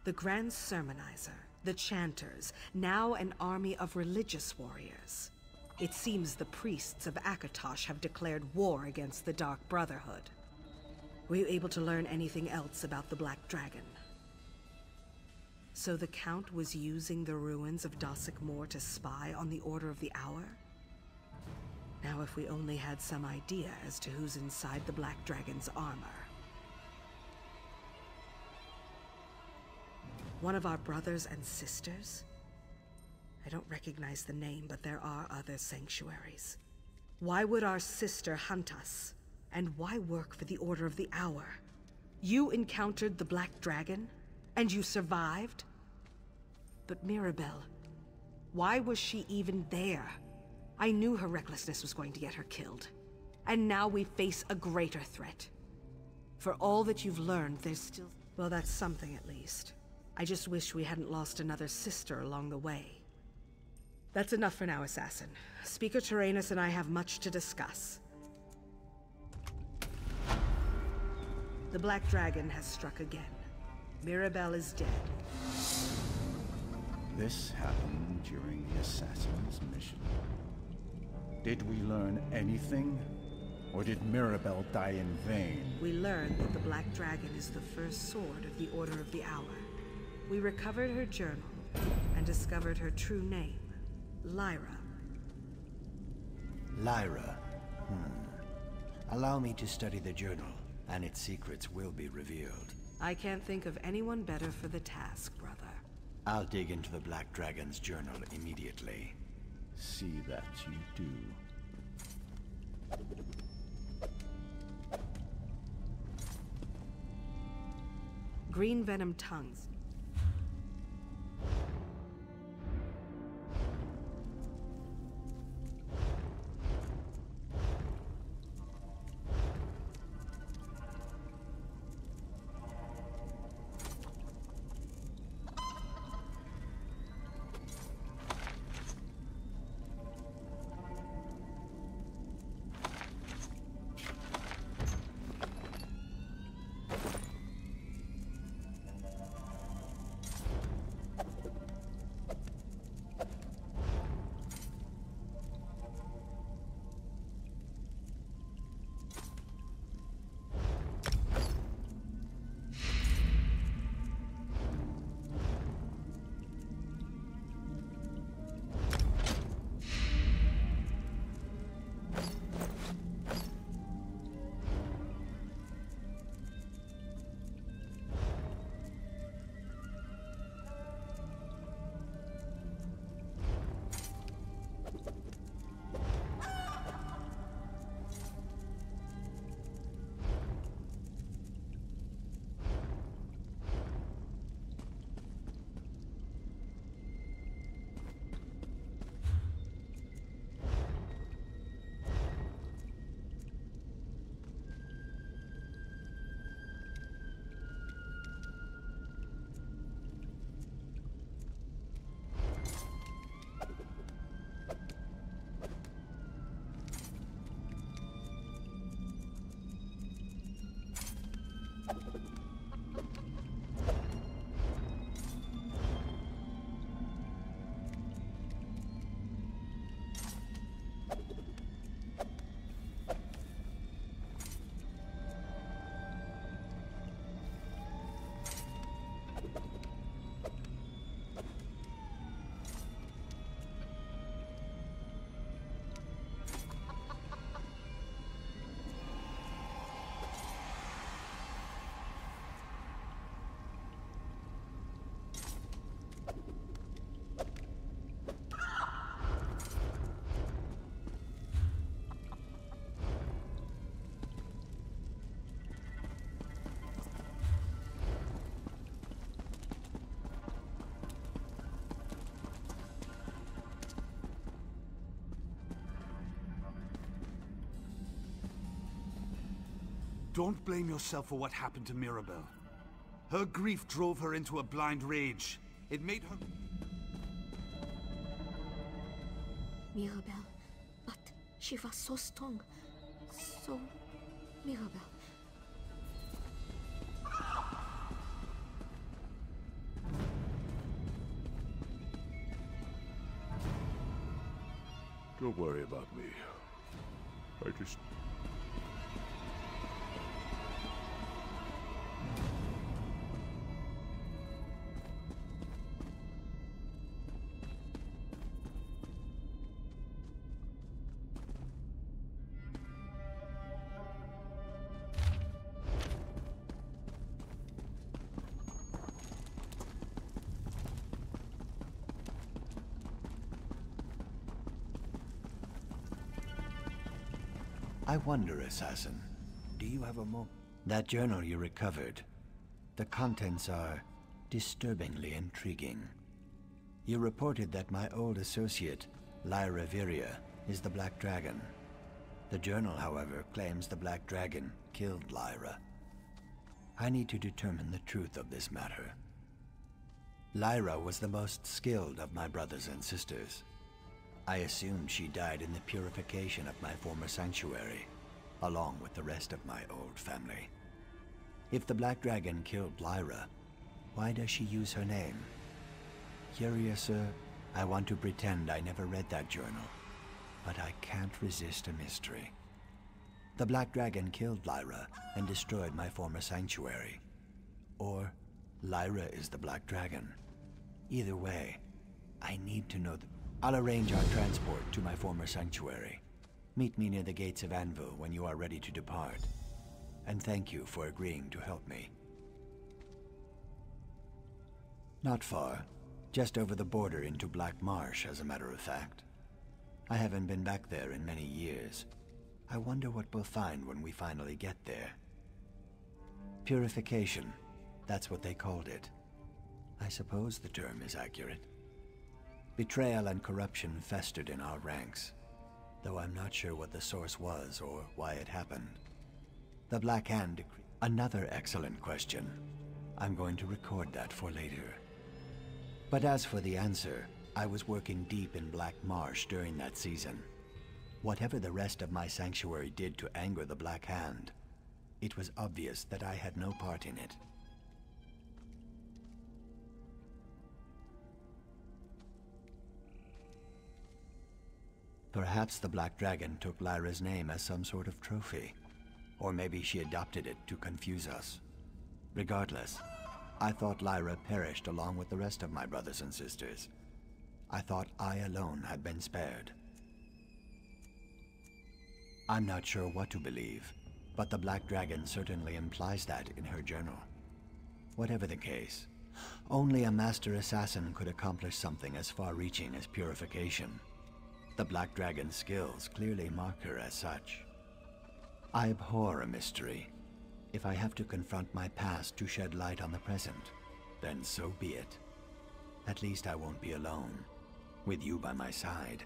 The Grand Sermonizer, the Chanters, now an army of religious warriors. It seems the priests of Akatosh have declared war against the Dark Brotherhood. Were you able to learn anything else about the Black Dragon? So the Count was using the ruins of Dossick Moor to spy on the Order of the Hour? Now if we only had some idea as to who's inside the Black Dragon's armor. One of our brothers and sisters? I don't recognize the name, but there are other sanctuaries. Why would our sister hunt us? And why work for the Order of the Hour? You encountered the Black Dragon, and you survived? But Mirabelle, why was she even there? I knew her recklessness was going to get her killed. And now we face a greater threat. For all that you've learned, there's still... Well, that's something at least. I just wish we hadn't lost another sister along the way. That's enough for now, Assassin. Speaker Tyrannus and I have much to discuss. The Black Dragon has struck again. Mirabelle is dead. This happened during the Assassin's mission. Did we learn anything? Or did Mirabelle die in vain? We learned that the Black Dragon is the first sword of the Order of the Hour. We recovered her journal and discovered her true name, Lyra. Lyra. Allow me to study the journal, and its secrets will be revealed. I can't think of anyone better for the task, brother. I'll dig into the Black Dragon's journal immediately. See that you do. Green venom tongues. Don't blame yourself for what happened to Mirabelle. Her grief drove her into a blind rage. It made her... Mirabelle, but she was so strong. So... Mirabelle. Don't worry about me. I just... I wonder, Assassin, do you have a moment? That journal you recovered, the contents are disturbingly intriguing. You reported that my old associate, Lyra Viria, is the Black Dragon. The journal, however, claims the Black Dragon killed Lyra. I need to determine the truth of this matter. Lyra was the most skilled of my brothers and sisters. I assumed she died in the purification of my former sanctuary, along with the rest of my old family. If the Black Dragon killed Lyra, why does she use her name? Curiouser, I want to pretend I never read that journal, but I can't resist a mystery. The Black Dragon killed Lyra and destroyed my former sanctuary. Or Lyra is the Black Dragon. Either way, I need to know the... I'll arrange our transport to my former sanctuary. Meet me near the gates of Anvil when you are ready to depart. And thank you for agreeing to help me. Not far. Just over the border into Black Marsh, as a matter of fact. I haven't been back there in many years. I wonder what we'll find when we finally get there. Purification. That's what they called it. I suppose the term is accurate. Betrayal and corruption festered in our ranks, though I'm not sure what the source was or why it happened. The Black Hand decree... Another excellent question. I'm going to record that for later. But as for the answer, I was working deep in Black Marsh during that season. Whatever the rest of my sanctuary did to anger the Black Hand, it was obvious that I had no part in it. Perhaps the Black Dragon took Lyra's name as some sort of trophy. Or maybe she adopted it to confuse us. Regardless, I thought Lyra perished along with the rest of my brothers and sisters. I thought I alone had been spared. I'm not sure what to believe, but the Black Dragon certainly implies that in her journal. Whatever the case, only a master assassin could accomplish something as far-reaching as purification. The Black Dragon's skills clearly mark her as such. I abhor a mystery. If I have to confront my past to shed light on the present, then so be it. At least I won't be alone. With you by my side,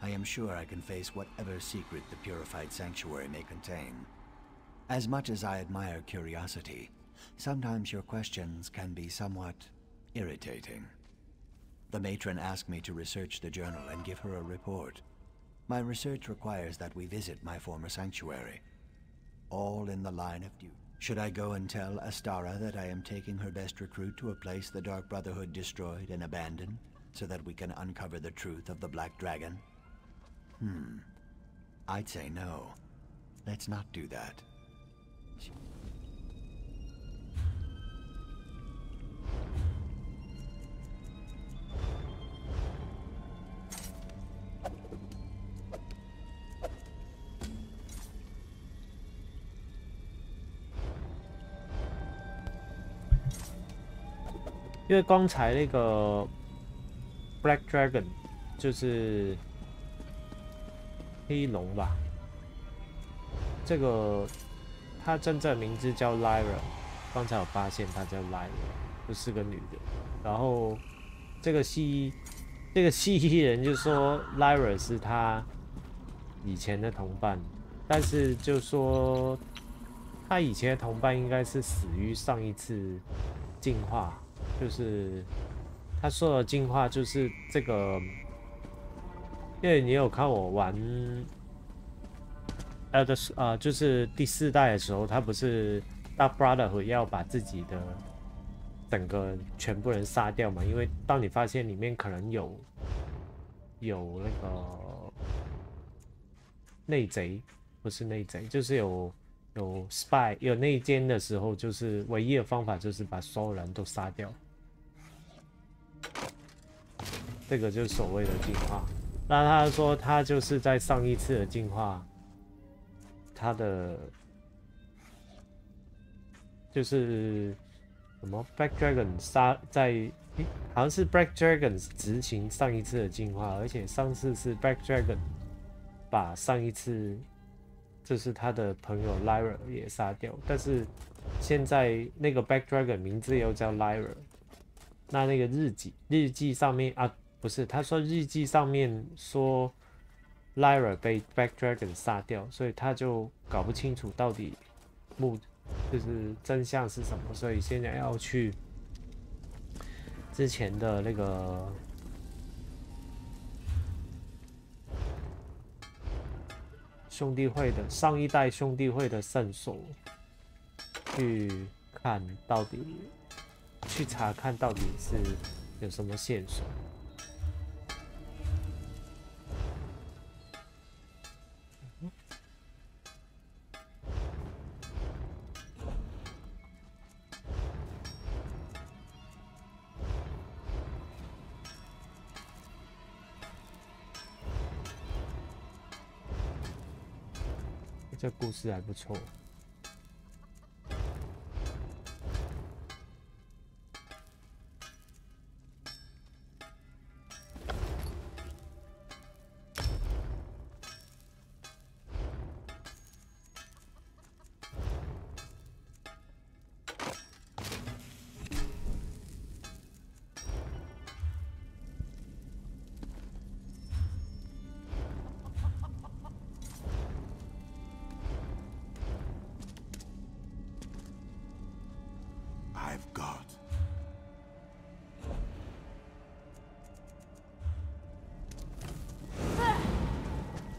I am sure I can face whatever secret the purified sanctuary may contain. As much as I admire curiosity, sometimes your questions can be somewhat irritating. The matron asked me to research the journal and give her a report. My research requires that we visit my former sanctuary. All in the line of duty. Should I go and tell Astara that I am taking her best recruit to a place the Dark Brotherhood destroyed and abandoned, so that we can uncover the truth of the Black Dragon? I'd say no. Let's not do that.因为刚才那个 Black Dragon 就是黑龙吧，这个它真正名字叫 Lyra， 刚才有发现它叫 Lyra， 就是个女的。然后这个蜥蜴人就说 Lyra 是他以前的同伴，但是就说他以前的同伴应该是死于上一次进化，就是他说的进化就是这个，因为你有看我玩就是第4代的时候，他不是 Dark Brotherhood 要把自己的整个全部人杀掉嘛？因为当你发现里面可能有那个内贼，不是内贼，就是有 spy 有内奸的时候，就是唯一的方法就是把所有人都杀掉。这个就是所谓的进化。那他说他就是在上一次的进化。他的就是什么 Black Dragon 好像是 Black Dragon 执行上一次的进化，而且上次是 Black Dragon 把上一次就是他的朋友 Lyra 也杀掉，但是现在那个 Black Dragon 名字又叫 Lyra， 那个日记上面啊，不是，他说日记上面说。Lyra 被 Black Dragon 杀掉，所以他就搞不清楚到底就是真相是什么，所以现在要去之前的那个兄弟会的上一代兄弟会的圣所去看到底，去查看到底是有什么线索。这故事还不错。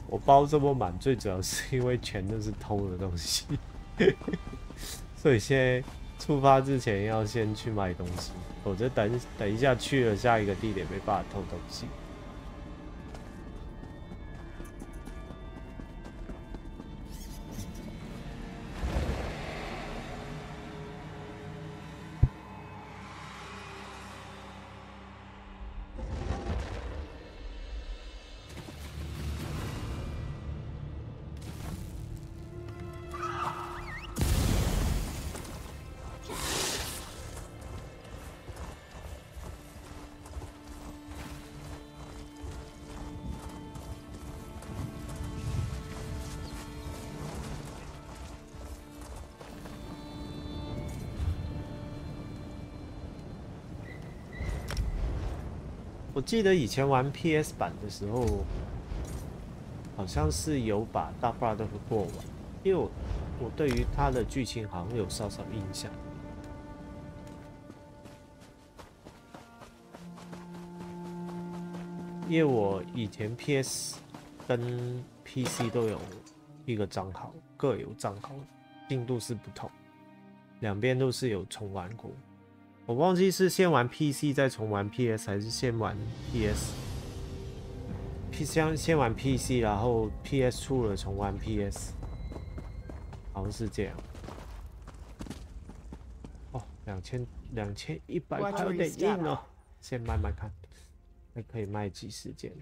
我包这么满，最主要是因为全都是偷的东西，所以现在出发之前要先去买东西，否则等一下去了下一个地点没办法偷东西。我记得以前玩 PS 版的时候，好像是有把大 Brother 过完，因为我对于他的剧情好像有稍稍印象。因为我以前 PS 跟 PC 都有一个账号，各有账号，进度是不同，两边都是有重玩过。我忘记是先玩 PC 再重玩 PS， 还是先玩 PS。先玩 PC， 然后 PS 出了重玩 PS， 好像是这样。哦，2100块有点硬哦，先卖卖看，还可以卖几十件。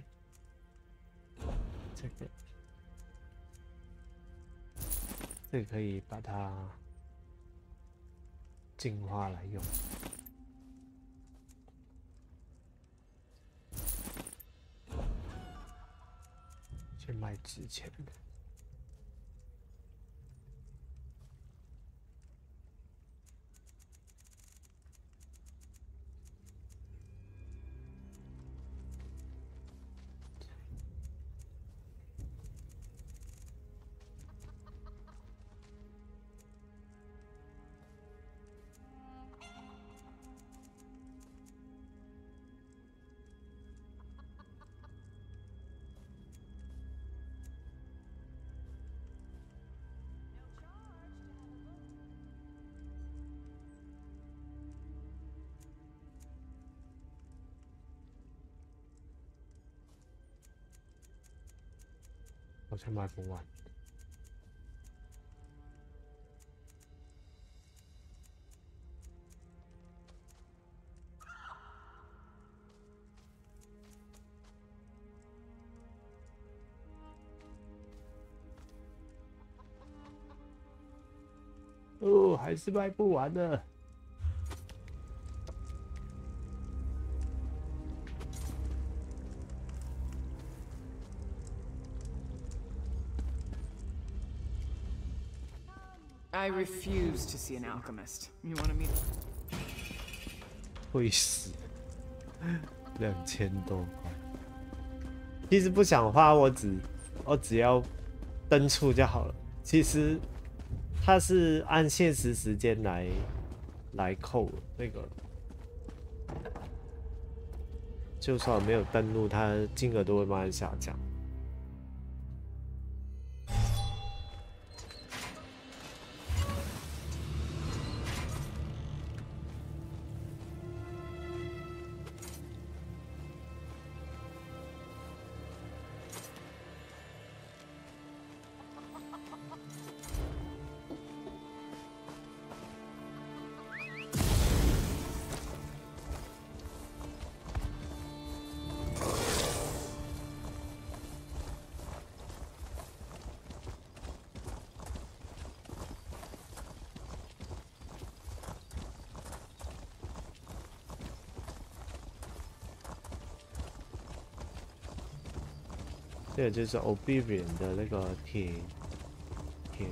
这个可以把它进化来用。先卖值钱的。好像买不完。哦，还是卖不完的。I refuse to see an alchemist. You want to meet? 会死，2000多块。其实不想花，我只要登出就好了。其实它是按现实时间来扣那个，就算没有登录，它金额都会慢慢下降。这个就是 Oblivion 的那个铁什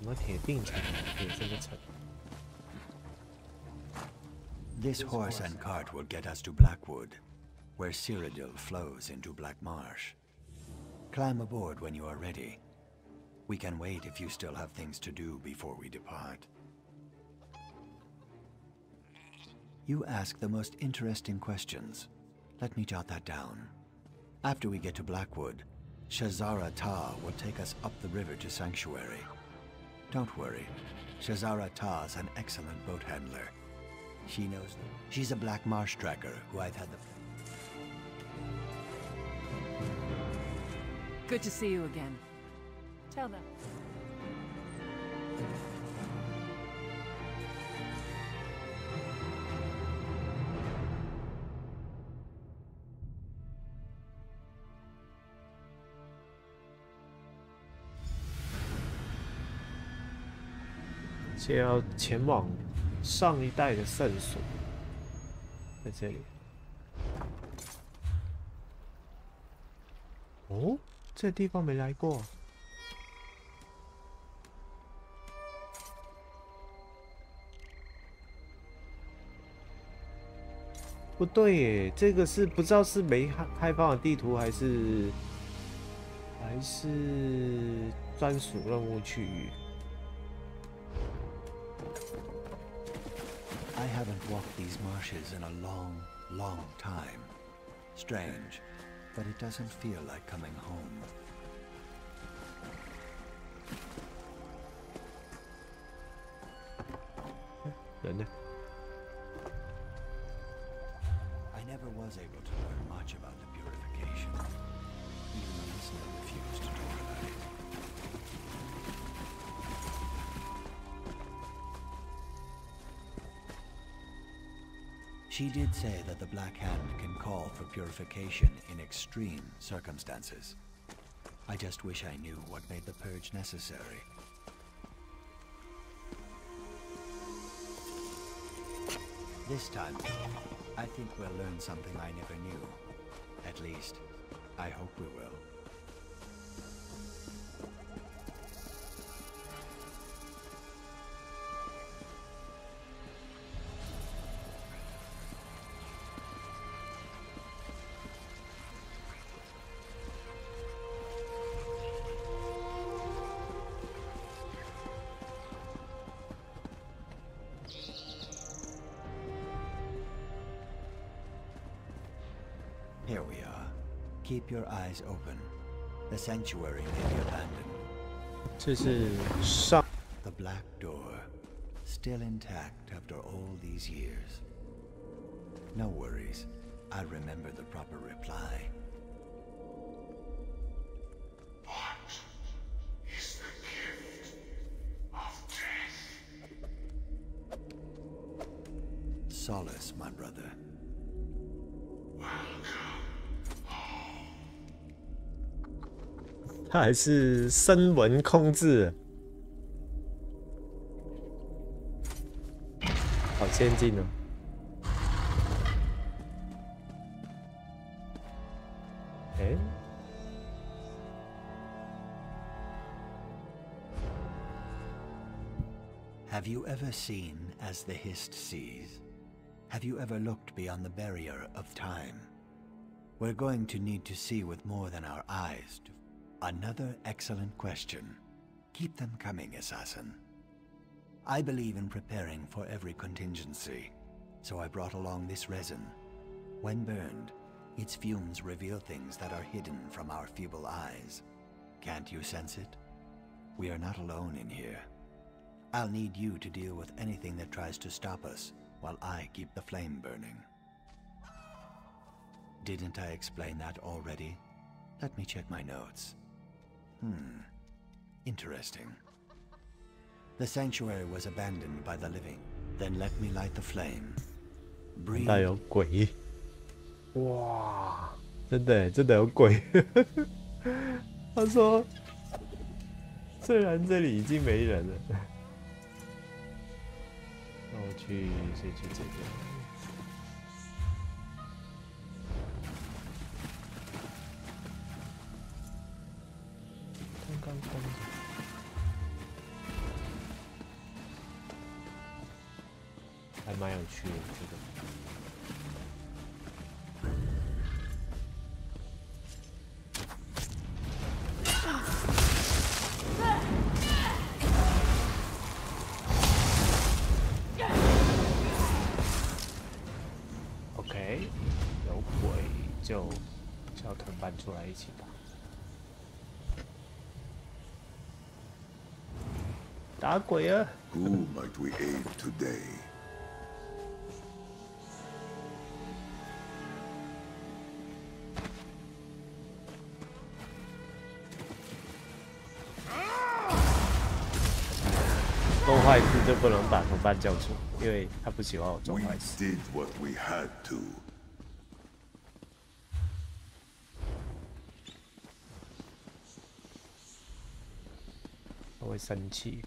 么铁定城，铁这个城。This horse and cart will get us to Blackwood, where Cyrodiil flows into Black Marsh. Climb aboard when you are ready. We can wait if you still have things to do before we depart. You ask the most interesting questions. Let me jot that down. After we get to Blackwood, Shazara Ta will take us up the river to Sanctuary. Don't worry, Shazara Ta's an excellent boat handler. She knows them. She's a Black Marsh tracker who I've had the... Good to see you again. Tell them. 先要前往上一代的圣所，在这里。哦，这地方没来过。不对耶，这个是不知道是没开放的地图，还是专属任务区域。 I haven't walked these marshes in a long, long time. Strange, but it doesn't feel like coming home. I never was able to learn much about the purification. Even the listener refused to talk about it. She did say that the Black Hand can call for purification in extreme circumstances. I just wish I knew what made the purge necessary. This time, I think we'll learn something I never knew. At least, I hope we will. Here we are. Keep your eyes open. The sanctuary may be abandoned. 这是上 The black door, still intact after all these years. No worries. I remember the proper reply. solace, my brother. 他还是声纹控制，好先进哦。哎。 Have you ever seen as the Hist sees? Have you ever looked beyond the barrier of time? We're going to need to see with more than our eyes. Another excellent question. Keep them coming, Assassin. I believe in preparing for every contingency, so I brought along this resin. When burned, its fumes reveal things that are hidden from our feeble eyes. Can't you sense it? We are not alone in here. I'll need you to deal with anything that tries to stop us, while I keep the flame burning. Didn't I explain that already? Let me check my notes. Interesting. The sanctuary was abandoned by the living. Then let me light the flame. Breathe. 带有鬼！哇，真的有鬼！他说，虽然这里已经没人了。 那我去先去这边。刚刚关着，还蛮有趣的这个。有鬼就叫同伴出来一起打，打鬼啊 Who might we aid today? "做坏事就不能把同伴叫出，因为他不喜欢我做坏事。" We did what we had to. 他会生气。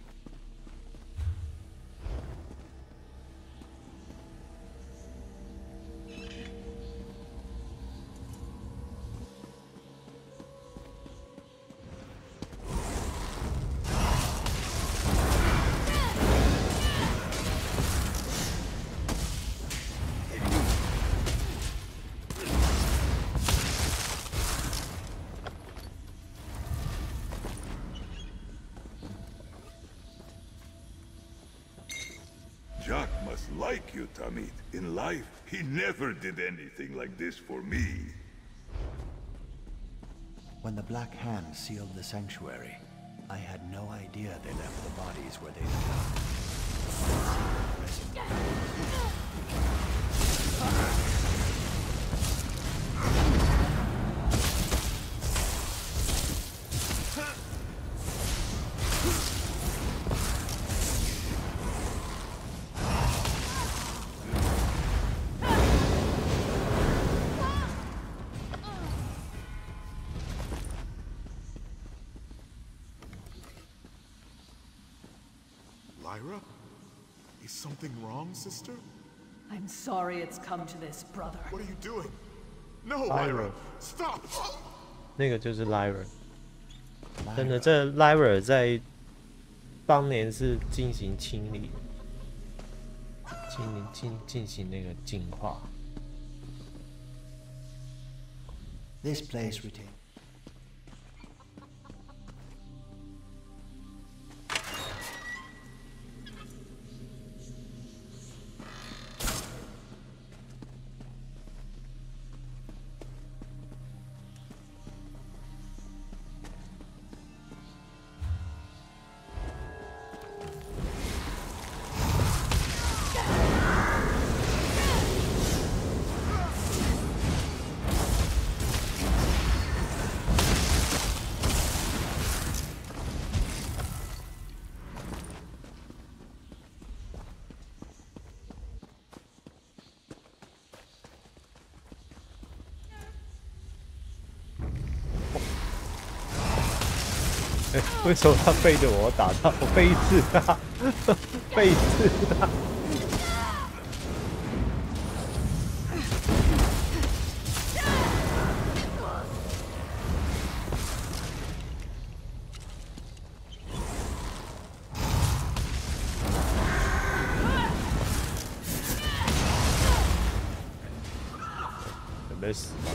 Jack must like you, Tamid. In life, he never did anything like this for me. When the Black Hand sealed the sanctuary, I had no idea they left the bodies where they Lyra? Is something wrong, sister? I'm sorry it's come to this, brother. What are you doing? No, Lyra. Stop! 那个就是 Lyra。真的，这 Lyra 在当年是进行清理，进行那个净化。This place retains. 为什么他背着我打他？我背一次他，背一次他。准备死吧。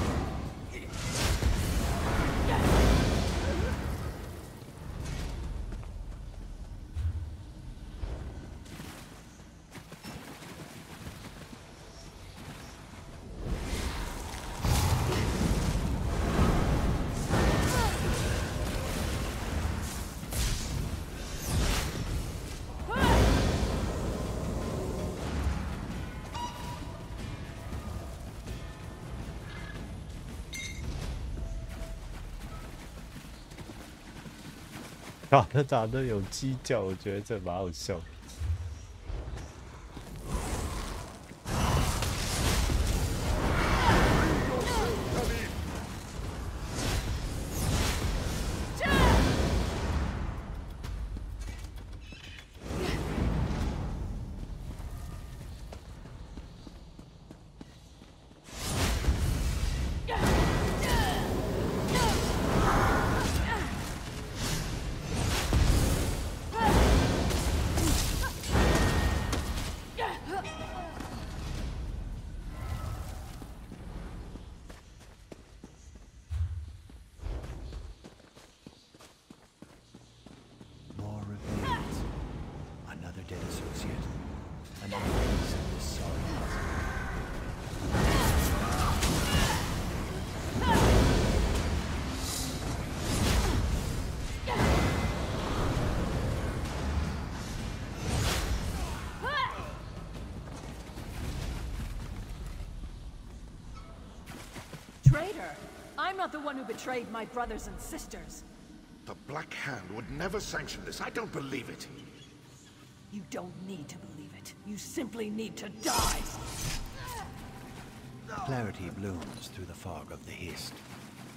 打得有鸡叫，我觉得这蛮好笑。Traitor! I'm not the one who betrayed my brothers and sisters. The Black Hand would never sanction this. I don't believe it. You don't need to believe it. You simply need to die. Clarity blooms through the fog of the Hist,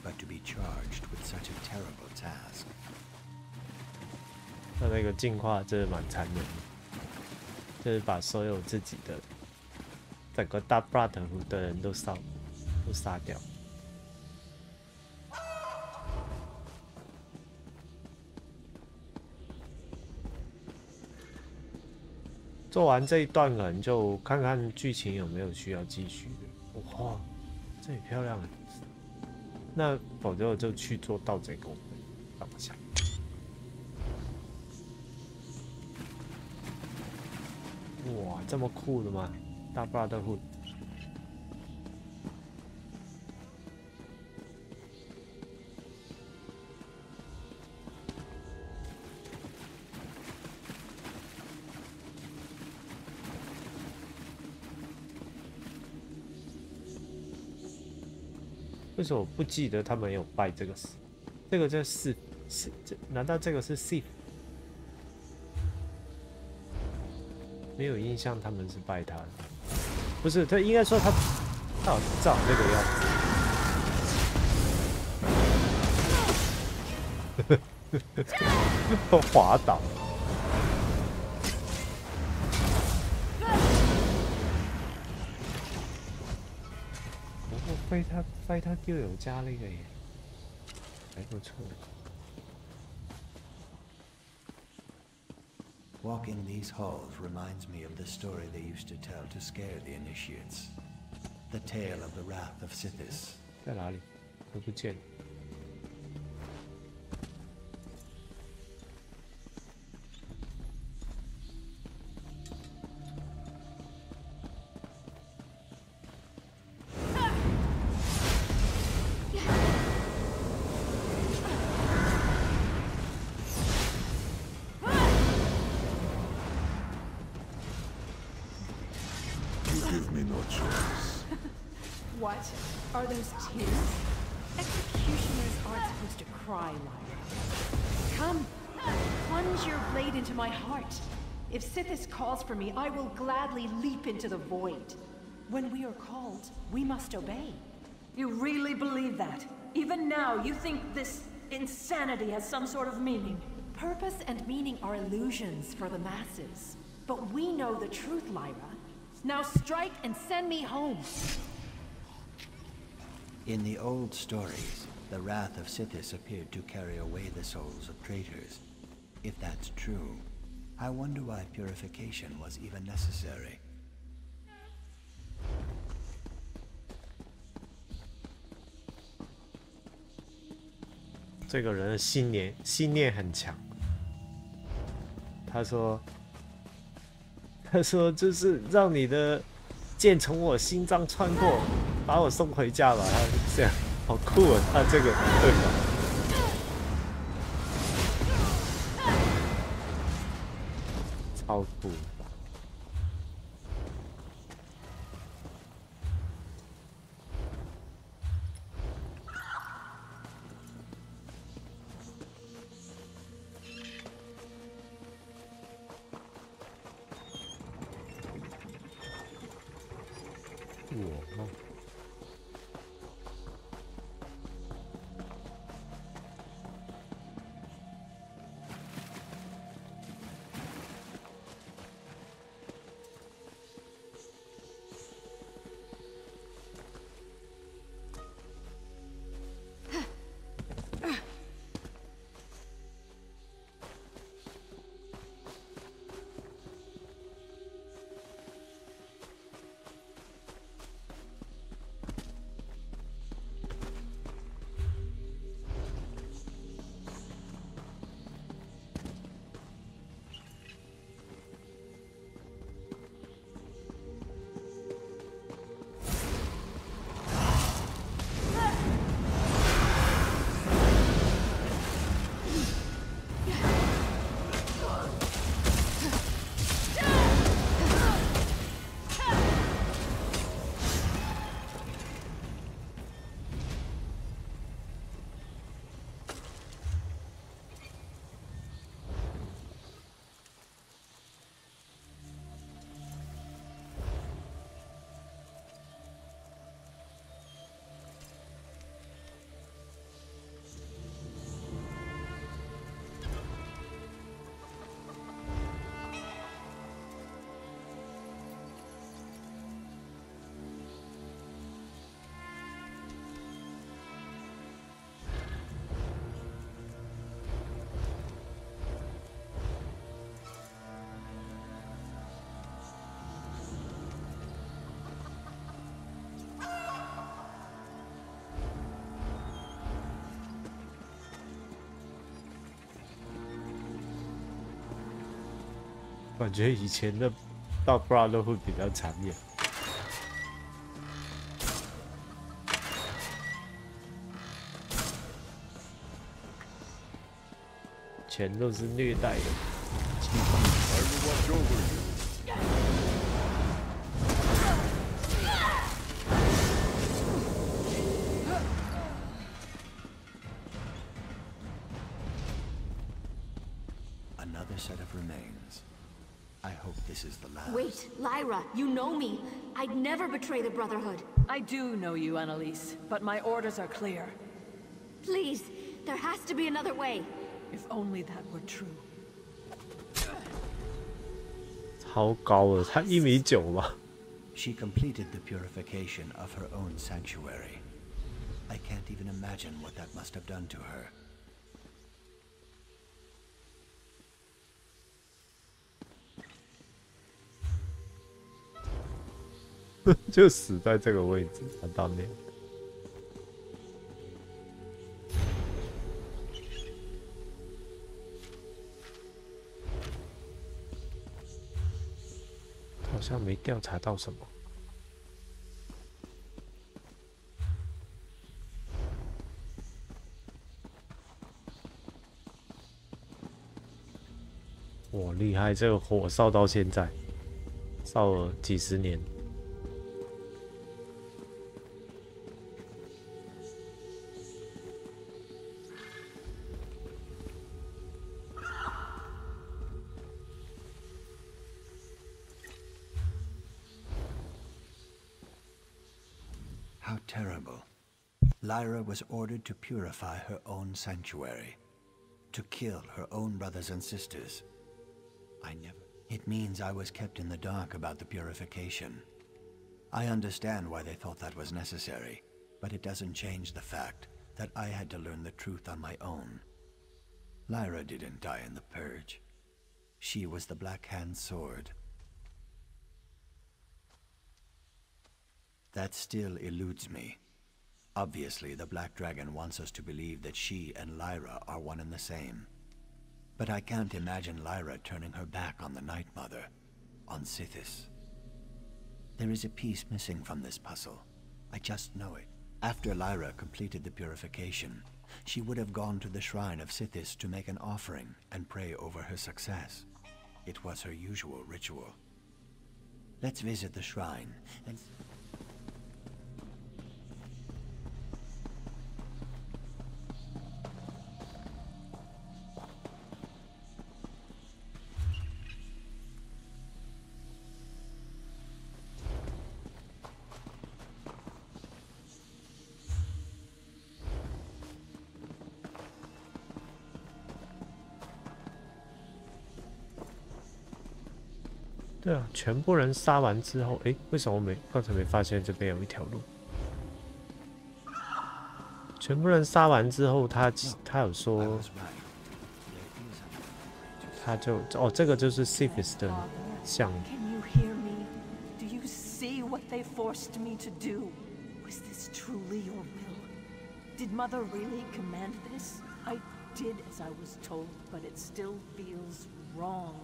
but to be charged with such a terrible task. 他那个进化真的蛮残忍的，就是把所有自己的整个大 Brotherhood 的人都杀掉。 做完这一段可能就看看剧情有没有需要继续的。哇，这也漂亮。那否则我就去做盗贼工放下。哇，这么酷的吗？大 Brotherhood。 为什么我不记得他们有拜这个神？这个叫是这？难道这个是 Sith？ 没有印象他们是拜他的，不是他应该说他好像长这个样子，都滑倒。 飞他就有加那个耶，还不错。 Walking these halls reminds me of the story they used to tell to scare the initiates. The tale of the wrath of Sithis. 在哪里？都不见。What? Are those tears? Executioners aren't supposed to cry, Lyra. Come, plunge your blade into my heart. If Sithis calls for me, I will gladly leap into the void. When we are called, we must obey. You really believe that? Even now, you think this insanity has some sort of meaning. Purpose and meaning are illusions for the masses. But we know the truth, Lyra. Now strike and send me home. In the old stories, the wrath of Sithis appeared to carry away the souls of traitors. If that's true, I wonder why purification was even necessary. 这个人的信念很强。他说就是让你的剑从我心脏穿过，把我送回家吧。他是这样，好酷啊！他这个对吧？超酷。 感觉以前的到 Brother 会比较残忍，全都是虐待的情况。Another set of remains. I hope this is the last. Wait, Lyra, you know me. I'd never betray the Brotherhood. I do know you, Annalise, but my orders are clear. Please, there has to be another way. If only that were true. 超高了，他1.9米吧。She completed the purification of her own sanctuary. I can't even imagine what that must have done to her. 就死在这个位置，他当年。好像没调查到什么。哇，厉害！这个火烧到现在，烧了几十年。 How terrible. Lyra was ordered to purify her own sanctuary, to kill her own brothers and sisters. It means I was kept in the dark about the purification. I understand why they thought that was necessary, but it doesn't change the fact that I had to learn the truth on my own. Lyra didn't die in the Purge. She was the Black Hand sword. That still eludes me. Obviously, the Black Dragon wants us to believe that she and Lyra are one and the same. But I can't imagine Lyra turning her back on the Night Mother, on Sithis. There is a piece missing from this puzzle. I just know it. After Lyra completed the purification, she would have gone to the shrine of Sithis to make an offering and pray over her success. It was her usual ritual. Let's visit the shrine and...对啊，全部人杀完之后，诶，为什么我刚才没发现这边有一条路？全部人杀完之后，他有说，他就哦，这个就是 Sithis 的像。Can you hear me? Do you see what they forced me to do? Was this truly your will? Did Mother really command this? I did as I was told, but it still feels wrong.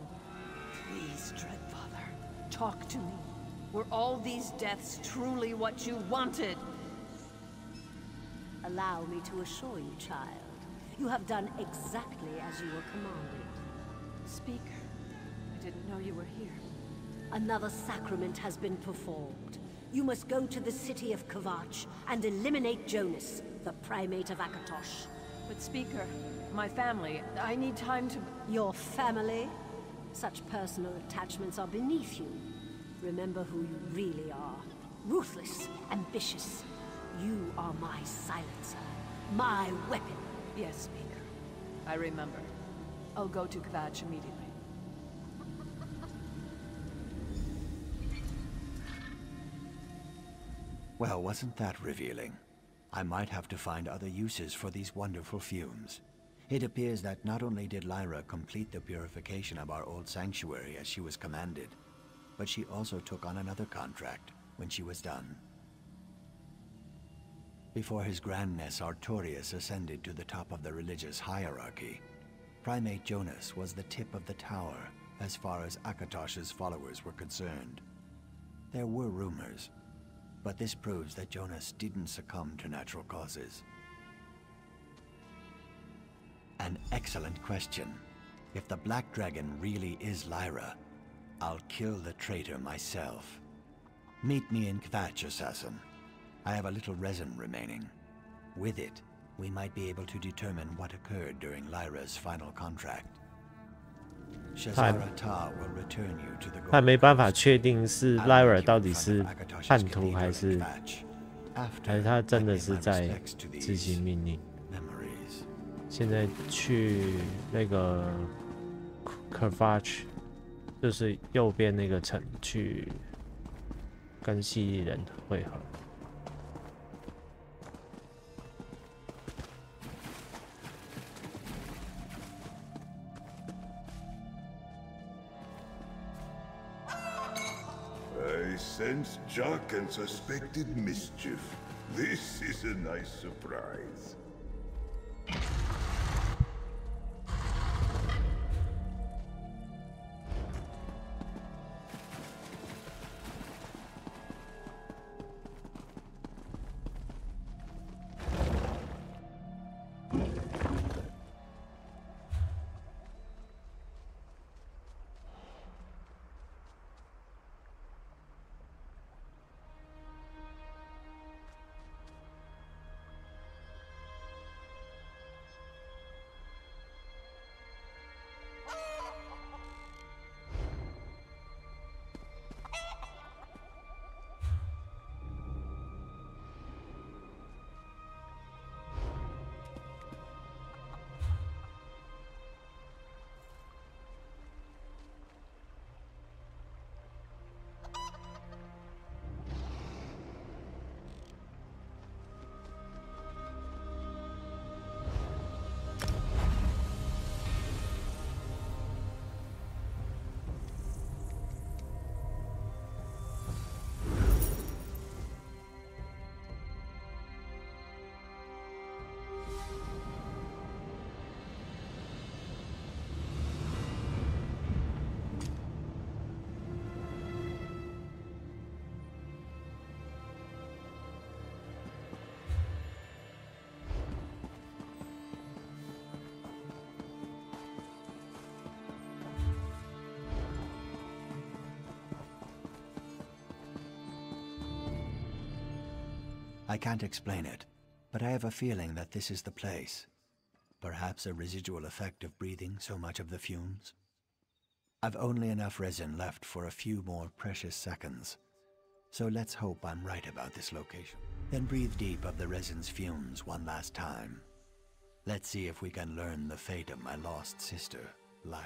Please, Dreadfather, talk to me. Were all these deaths truly what you wanted? Allow me to assure you, child. You have done exactly as you were commanded. Speaker, I didn't know you were here. Another sacrament has been performed. You must go to the city of Kvatch and eliminate Jonas, the primate of Akatosh. But Speaker, my family, I need time to... Your family? Such personal attachments are beneath you. Remember who you really are. Ruthless, ambitious. You are my silencer, my weapon. Yes, Speaker. I remember. I'll go to Kvatch immediately. Well, wasn't that revealing? I might have to find other uses for these wonderful fumes. It appears that not only did Lyra complete the purification of our old sanctuary as she was commanded, but she also took on another contract when she was done. Before His Grandness Artorius ascended to the top of the religious hierarchy, Primate Jonas was the tip of the tower as far as Akatosh's followers were concerned. There were rumors, but this proves that Jonas didn't succumb to natural causes. An excellent question. If the Black Dragon really is Lyra, I'll kill the traitor myself. Meet me in Kvatch, assassin. I have a little resin remaining. With it, we might be able to determine what occurred during Lyra's final contract. Shazara Ta will return you to the 他没办法确定是 Lyra 到底是叛徒还是他真的是在执行命令。现在去那个 Kvatch， 就是右边那个城去跟蜥蜴人会合。I sense Jock and suspected mischief. This is a nice surprise. I can't explain it, but I have a feeling that this is the place. Perhaps a residual effect of breathing so much of the fumes. I've only enough resin left for a few more precious seconds, so let's hope I'm right about this location. Then breathe deep of the resin's fumes one last time. Let's see if we can learn the fate of my lost sister, Lyra.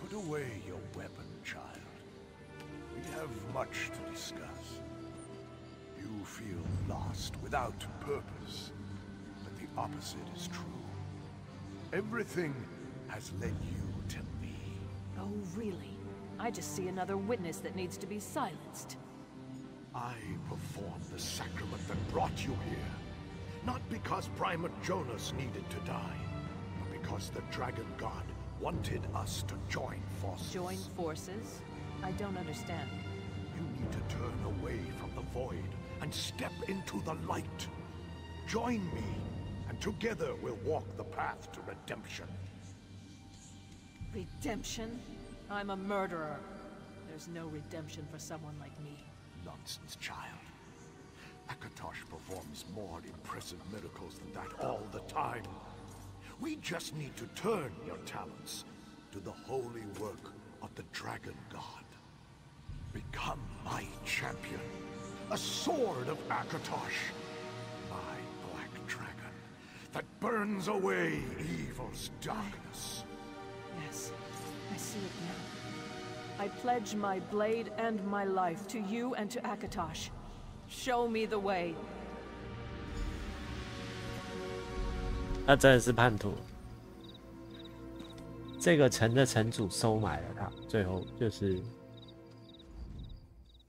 Put away your weapon, child. We have much to discuss. You feel lost without purpose, but the opposite is true. Everything has led you to me. Oh, really? I just see another witness that needs to be silenced. I performed the sacrament that brought you here. Not because Primate Jonas needed to die, but because the Dragon God wanted us to join forces. Join forces? I don't understand. You need to turn away from the void and step into the light. Join me, and together we'll walk the path to redemption. Redemption? I'm a murderer. There's no redemption for someone like me. Nonsense, child. Akatosh performs more impressive miracles than that all the time. We just need to turn your talents to the holy work of the Dragon God. Become my champion, a sword of Akatosh, my black dragon that burns away evil's darkness. Yes, I see it now. I pledge my blade and my life to you and to Akatosh. Show me the way. 他真的是叛徒。这个城的城主收买了他，最后就是。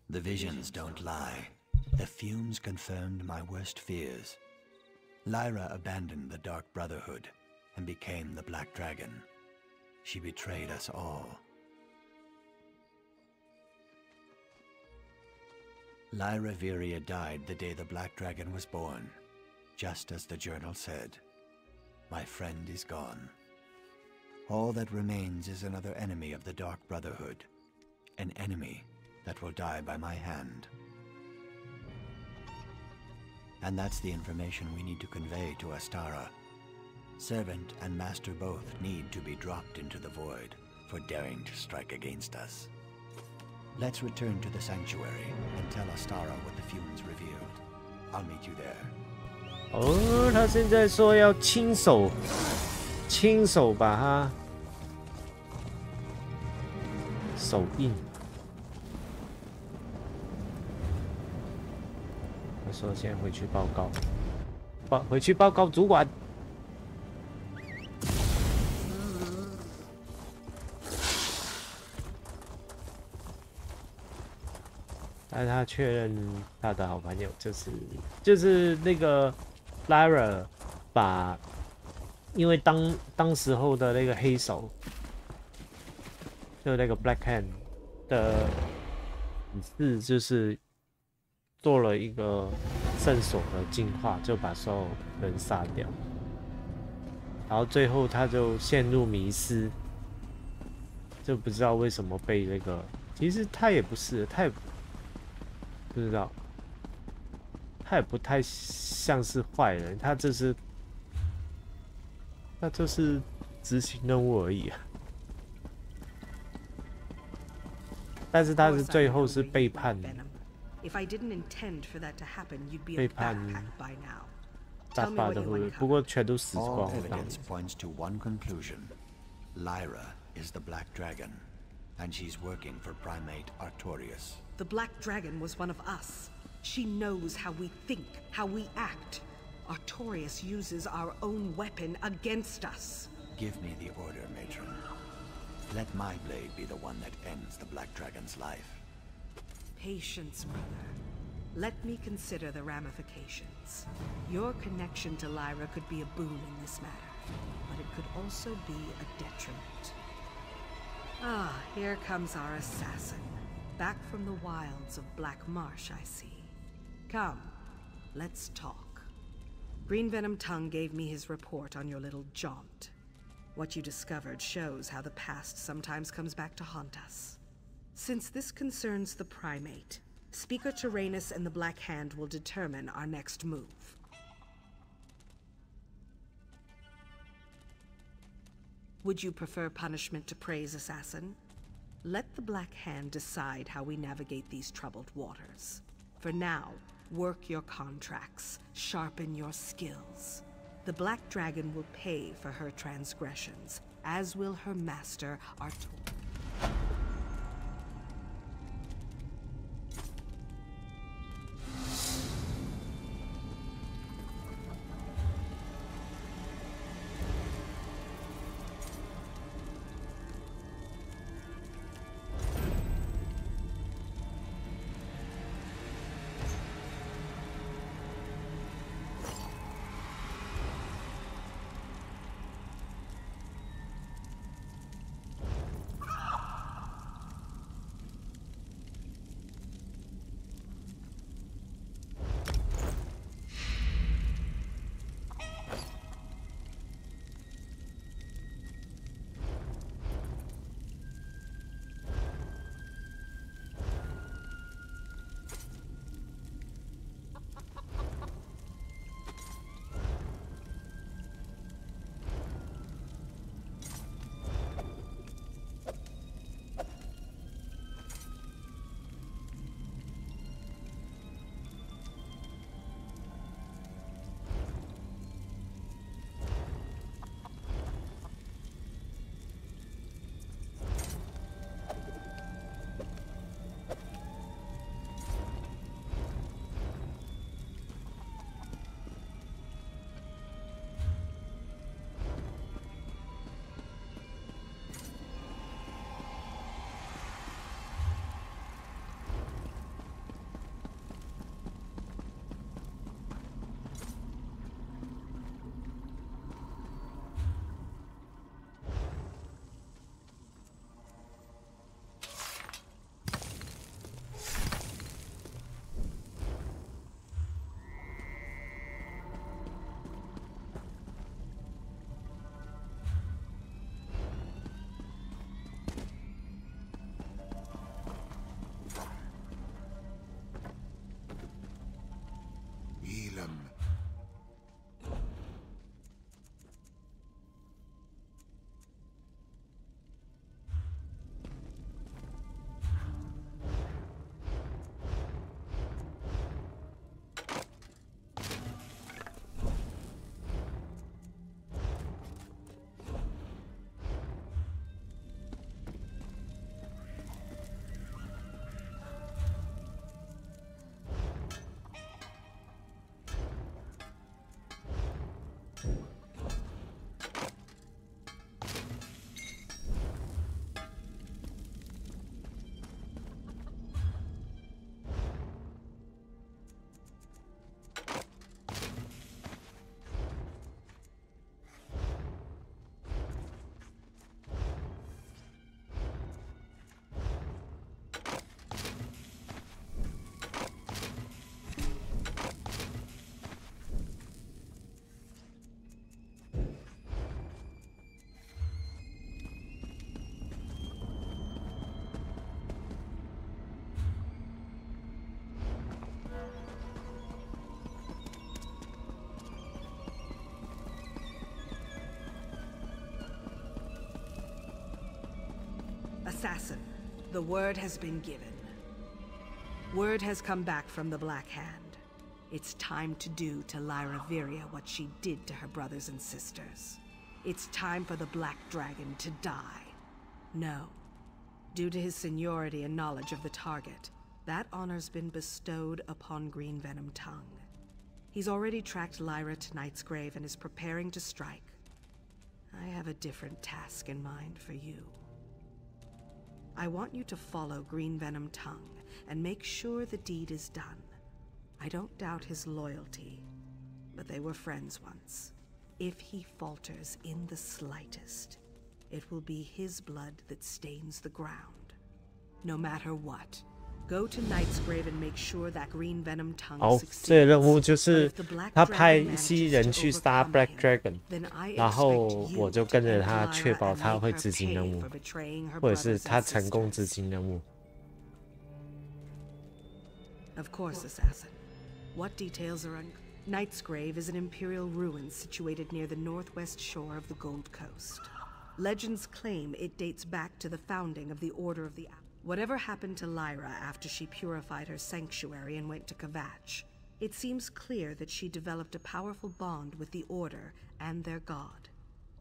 The visions don't lie. The fumes confirmed my worst fears. Lyra abandoned the Dark Brotherhood and became the Black Dragon. She betrayed us all. Lyra Viria died the day the Black Dragon was born, just as the journal said. My friend is gone. All that remains is another enemy of the Dark Brotherhood, an enemy that will die by my hand. And that's the information we need to convey to Astara. Servant and master both need to be dropped into the void for daring to strike against us. Let's return to the sanctuary and tell Astara what the fumes revealed. I'll meet you there. 哦，他现在说要亲手把他手印。他说现在回去报告，回去报告主管。但是他确认他的好朋友就是那个 Lyra 把，因为当时候的那个黑手，就那个 Black Hand 的指示，就是做了一个圣所的净化，就把所有人杀掉，然后最后他就陷入迷失，就不知道为什么被那个，其实他也不是，他也不知道，他也不太像是坏人，他就是执行任务而已啊。但是他是最后是背叛，背叛大巴的会，不过全都死光了。All evidence points to one conclusion: Lyra is the Black Dragon, and she's working for Primate Artorias. The Black Dragon was one of us. She knows how we think, how we act. Artorias uses our own weapon against us. Give me the order, Matron. Let my blade be the one that ends the Black Dragon's life. Patience, brother. Let me consider the ramifications. Your connection to Lyra could be a boon in this matter, but it could also be a detriment. Ah, here comes our assassin. Back from the wilds of Black Marsh, I see. Come, let's talk. Green Venom Tongue gave me his report on your little jaunt. What you discovered shows how the past sometimes comes back to haunt us. Since this concerns the Primate, Speaker Tyrannus and the Black Hand will determine our next move. Would you prefer punishment to praise, Assassin? Let the Black Hand decide how we navigate these troubled waters. For now, work your contracts, sharpen your skills. The Black Dragon will pay for her transgressions, as will her master, Artur. Assassin, the word has been given. Word has come back from the Black Hand. It's time to do to Lyra Viria what she did to her brothers and sisters. It's time for the Black Dragon to die. No. Due to his seniority and knowledge of the target, that honor's been bestowed upon Greenvenom Tongue. He's already tracked Lyra to Knight's Grave and is preparing to strike. I have a different task in mind for you. I want you to follow Greenvenom Tongue and make sure the deed is done. I don't doubt his loyalty, but they were friends once. If he falters in the slightest, it will be his blood that stains the ground. No matter what, Go to Knightsgrave and make sure that green venom tongue 好， succeeds. 这个任务就是他派 Dragon 西人去杀 Black Dragon， then I 然后 expect you 我就跟着他 to 确保 and 他会 make her 执行任 pay 务 for betraying her， 或者是 brothers 他 and 成功 sisters. 执行任务。 Of course, assassin. What details are Knightsgrave is an imperial ruin situated near the northwest shore of the Gold Coast. Legends claim it dates back to the founding of the Order of the Hour. Whatever happened to Lyra after she purified her sanctuary and went to Kvatch, it seems clear that she developed a powerful bond with the Order and their god.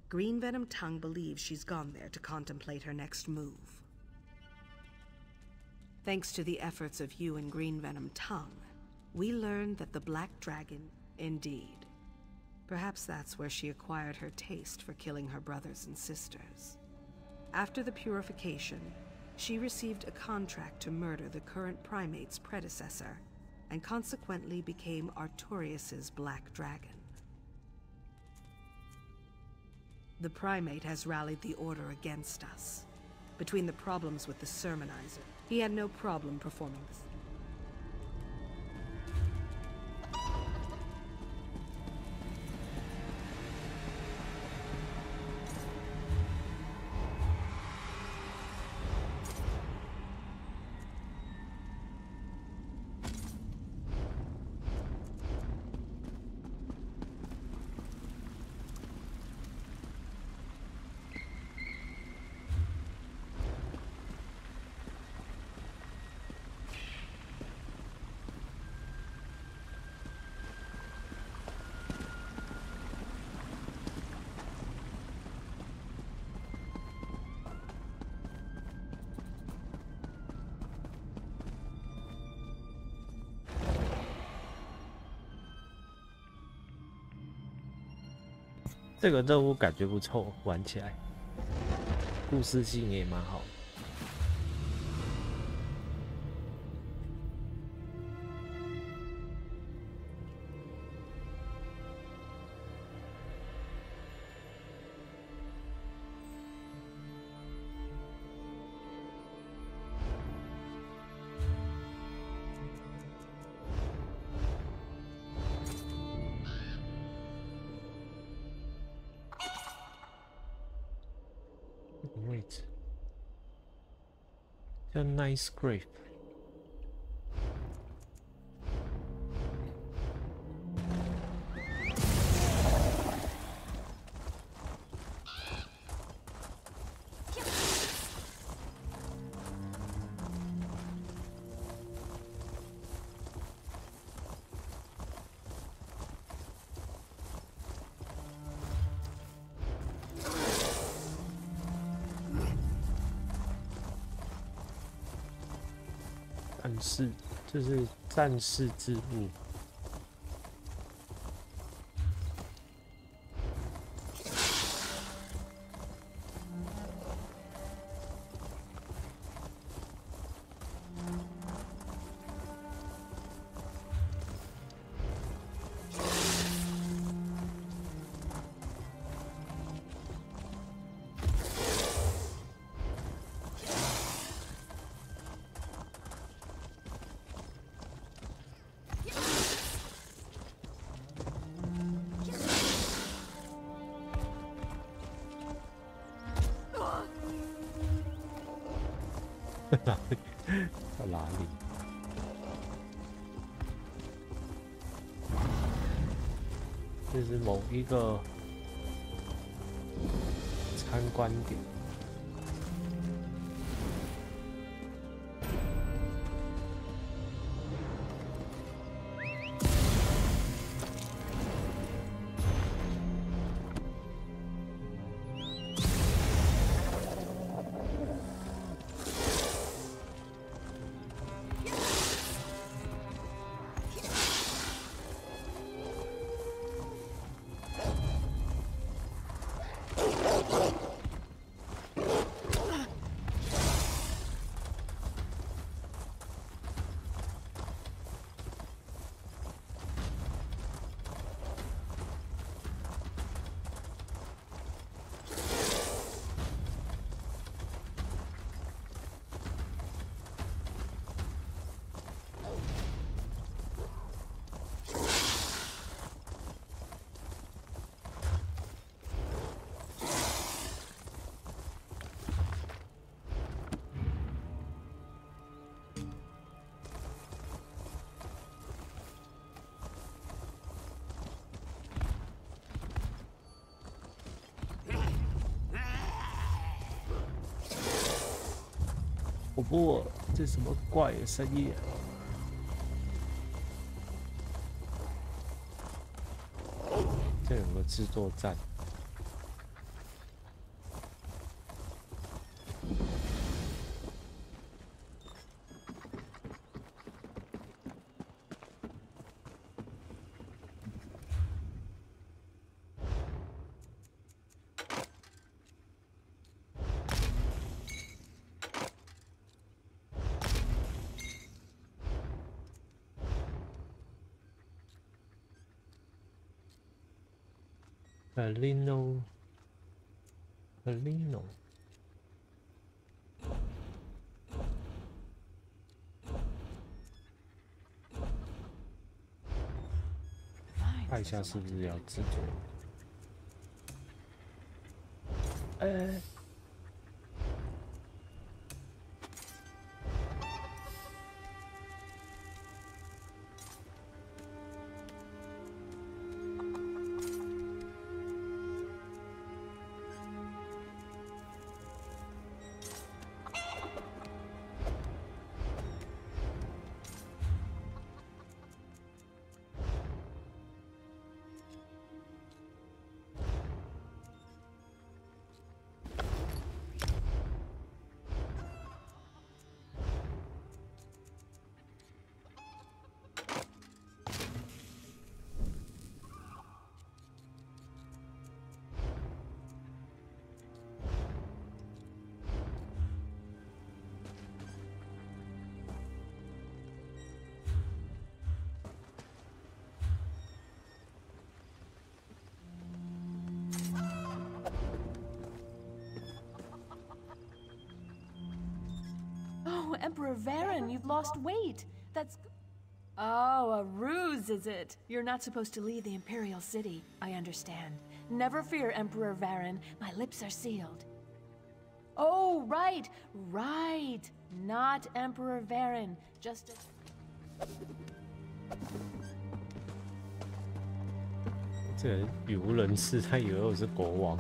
Green Venom Tongue believes she's gone there to contemplate her next move. Thanks to the efforts of you and Green Venom Tongue, we learned that the Black Dragon, indeed. Perhaps that's where she acquired her taste for killing her brothers and sisters. After the purification, she received a contract to murder the current primate's predecessor, and consequently became Artorius's Black Dragon. The primate has rallied the Order against us. Between the problems with the Sermonizer, he had no problem performing this. 这个任务感觉不错，玩起来，故事性也蛮好的。位置叫 Knightsgrave。战士，这是战士之路。到哪里？这是某一个参观点。我不，这什么怪的声音啊？这有个制作站。Helino。看一下是不是要制作？Oh, Emperor Varen, you've lost weight. That's... Oh, a ruse, is it? You're not supposed to leave the Imperial City. I understand. Never fear, Emperor Varen. My lips are sealed. Oh, right. Not Emperor Varen. Just a... 这人语无伦次，他以为我是国王。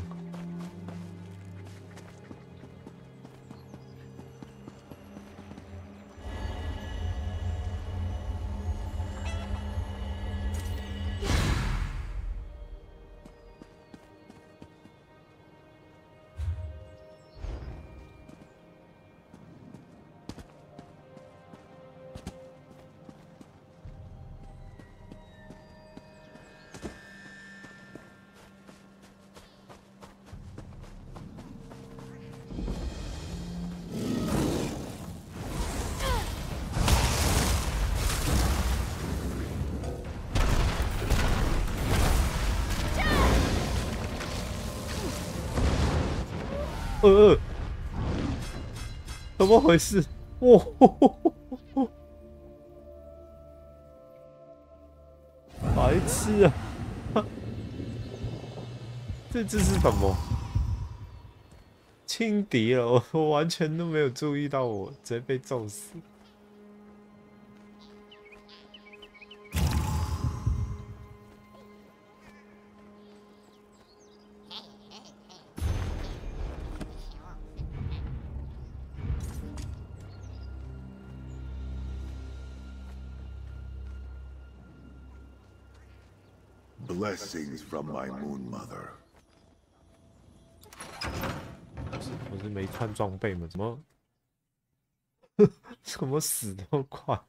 怎么回事？哇！白痴啊！这是什么？轻敌了，我完全都没有注意到，我直接被揍死。Blessings from my moon mother. 我是没穿装备吗？怎么死那么快？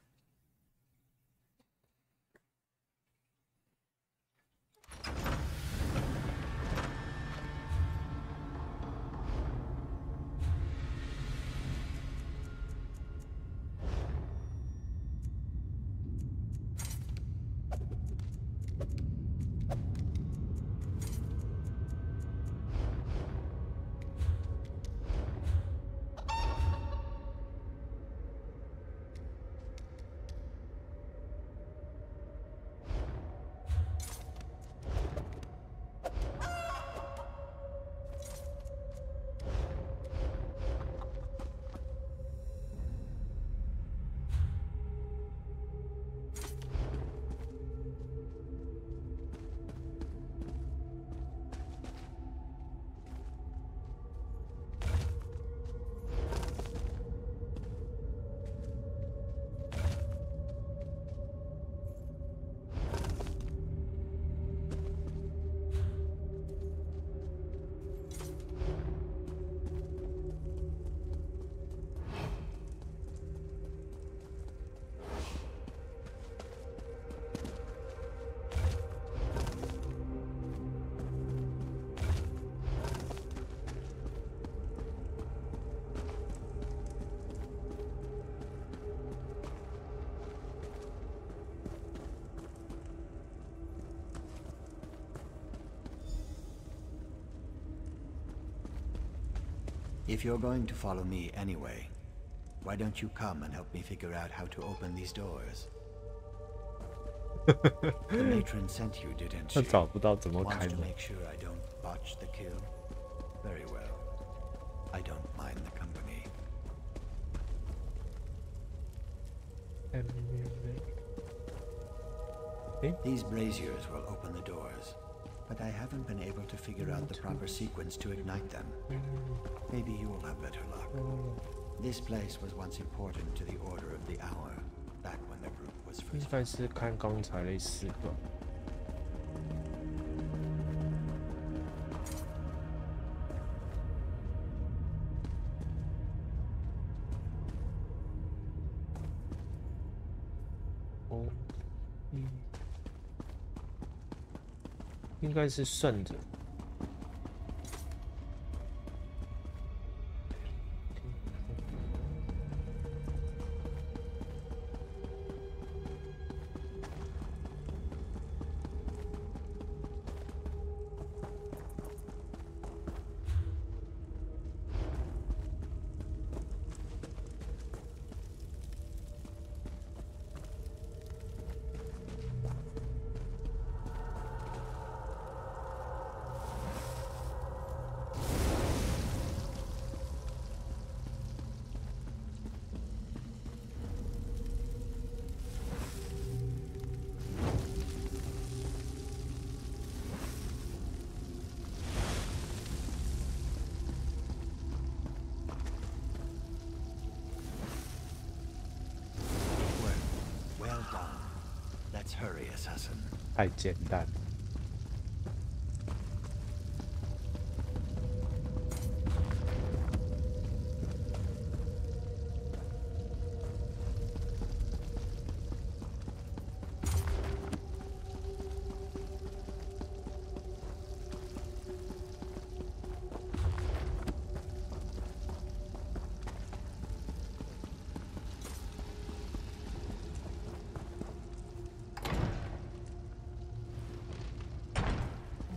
If you're going to follow me anyway, why don't you come and help me figure out how to open these doors? The matron sent you, didn't she? 找不到怎么开 Wants to 门。 make sure I don't botch the kill. Very well. I don't mind the company. These braziers will open the doors, but I haven't been able to figure out the proper sequence to ignite them. Maybe you will have better luck. This place was once important to the Order of the Hour, back when the group was 应 first. 该是看刚才类似吧。哦，应该是顺着。 Well done. Let's hurry, assassin. 太简单。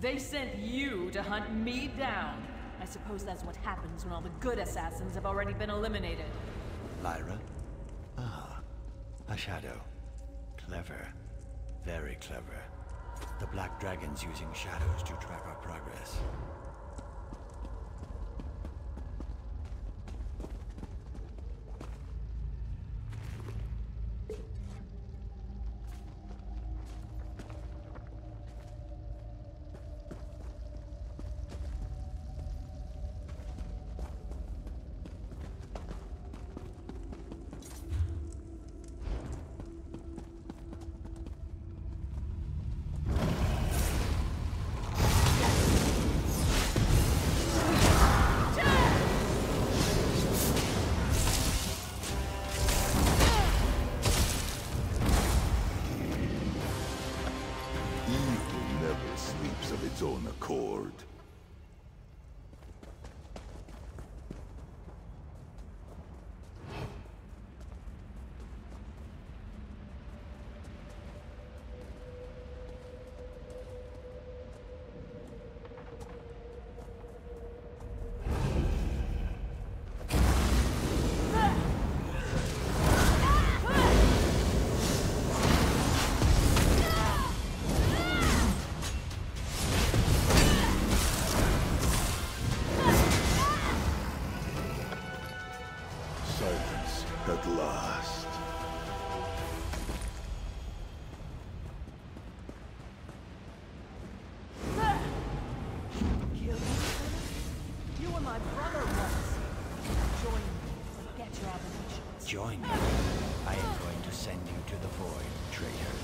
They sent you to hunt me down. I suppose that's what happens when all the good assassins have already been eliminated. Lyra? Ah, a shadow. Clever. Very clever. The Black Dragon's using shadows to track our progress. Its own accord. Silence at last. Kill me? You were my brother once. Join me. Forget your obligations. Join me. I am going to send you to the void, traitor.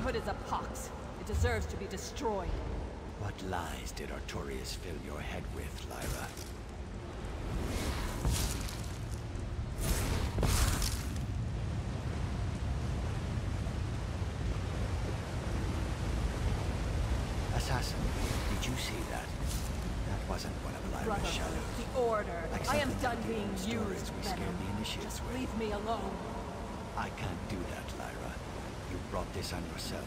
Brotherhood is a pox. It deserves to be destroyed. What lies did Artorias fill your head with, Lyra? Assassin, did you see that? That wasn't one of Lyra's Brotherhood, shadows. the Order. Like I am something done like being the stories used, we scared Venom. the initiates Just with. leave me alone. I can't do that, Lyra. You brought this on yourself.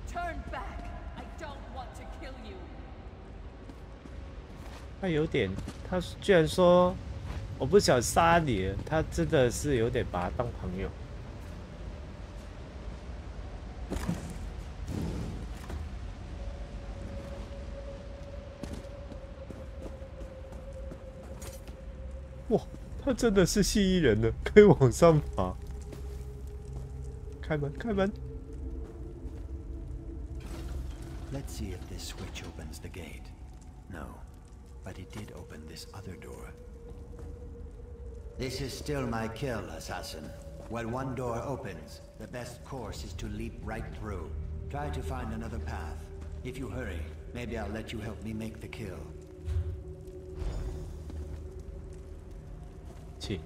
Turn back. I don't want to kill you. 他有点，他居然说我不想杀你，他真的是有点把他当朋友。哇，他真的是蜥蜴人了，可以往上爬。开门，开门。 Let's see if this switch opens the gate. No, but it did open this other door. This is still my kill, Assassin. When one door opens, the best course is to leap right through. Try to find another path. If you hurry, maybe I'll let you help me make the kill. 去。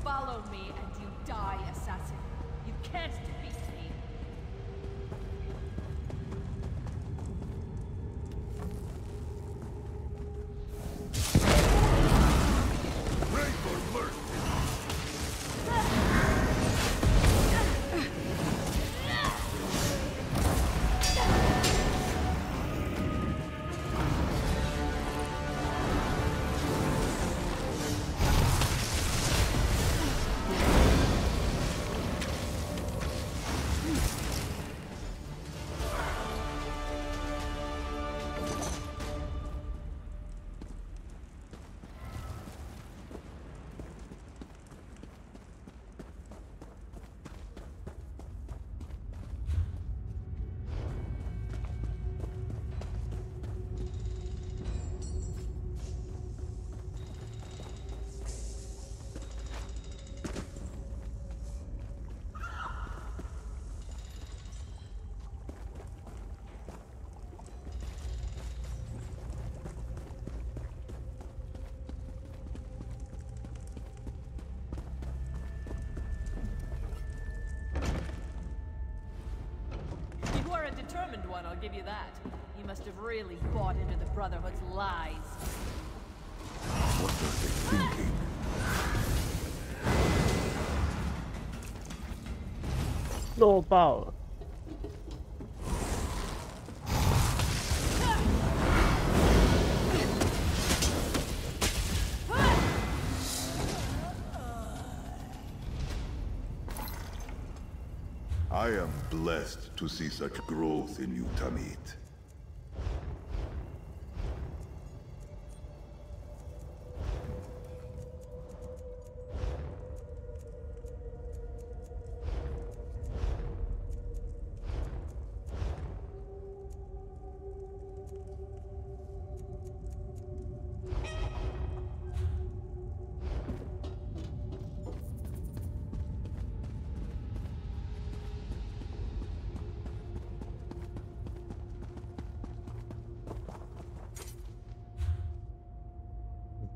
Follow me and you die, assassin. You can't defeat me. Pray for mercy. You are a determined one, I'll give you that. You must have really bought into the Brotherhood's lies. What are they thinking? Low 爆了。 I am blessed to see such growth in you, Tamit.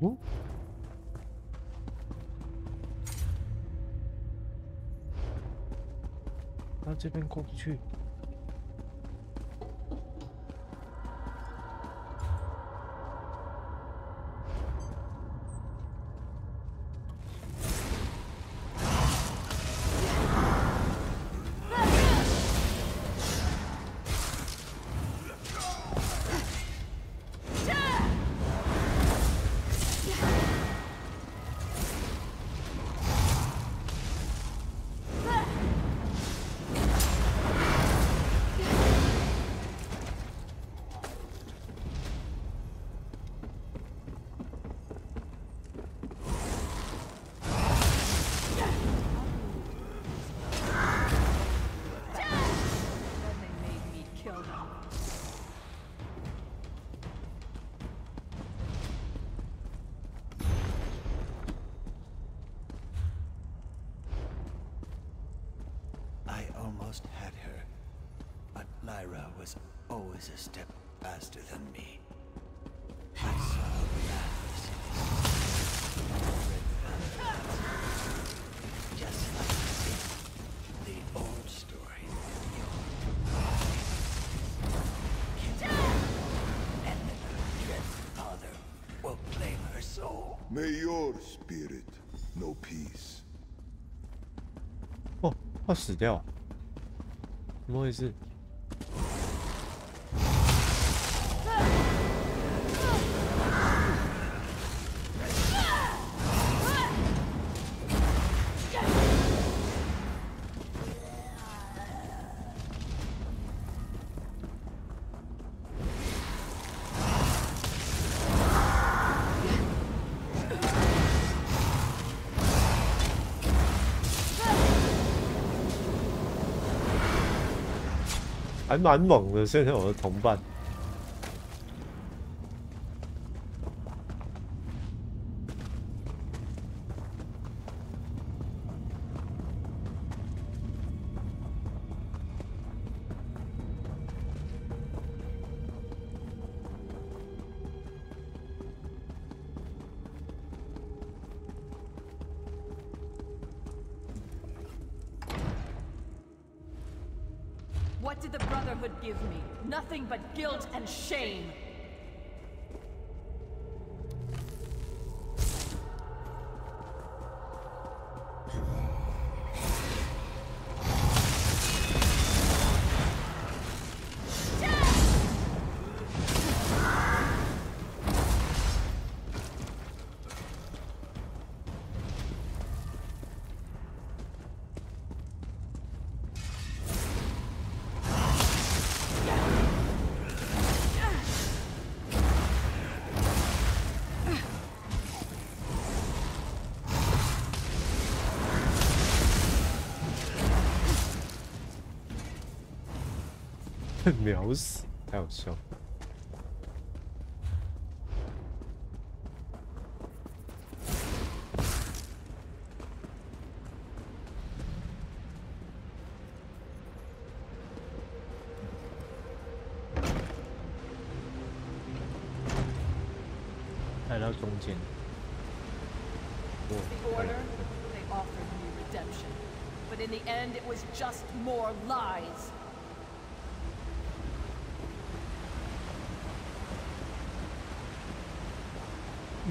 哦，那这边过不去。almost had her. But Lyra was always a step faster than me. I saw glass. Just like the old story. And the dreadful father will claim her soul. May your spirit know peace. 哦，他死掉了，怎么回事？ 还蛮猛的，现在我的同伴。What did the Brotherhood give me? Nothing but guilt and shame.秒死，太好笑了。来到中间。The Order, they offered me redemption, but in the end, it was just more lies.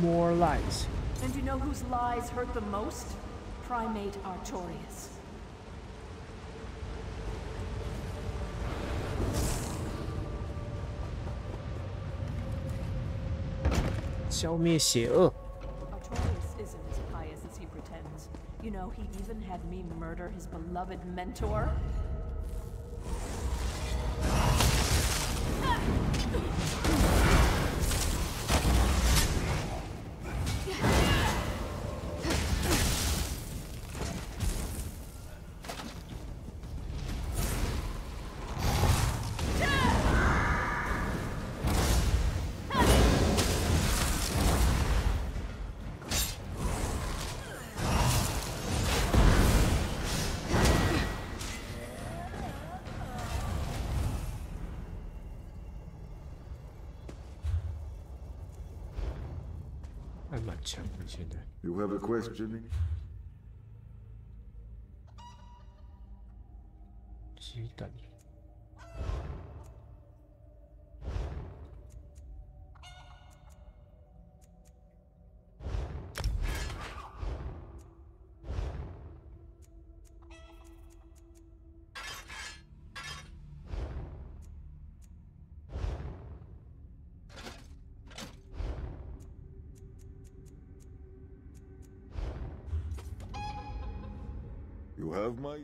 More lies. And you know whose lies hurt the most? Primate Artorias. 消灭邪恶。Artorias isn't as pious as he pretends. You know, he even had me murder his beloved mentor.还蛮强的，现在。You have a question? 鸡蛋。You have my...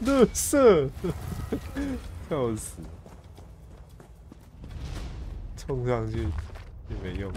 垃圾，笑死！冲上去也没用。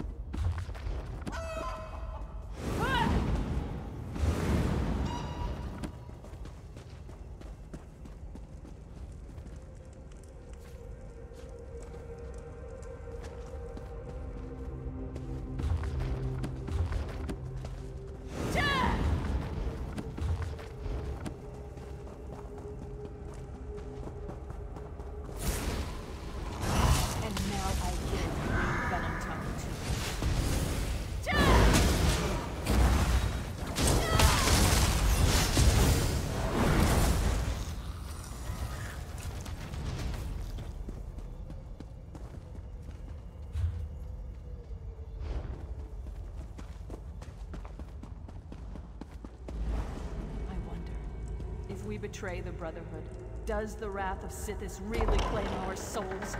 we betray the Brotherhood, does the wrath of Sithis really claim our souls?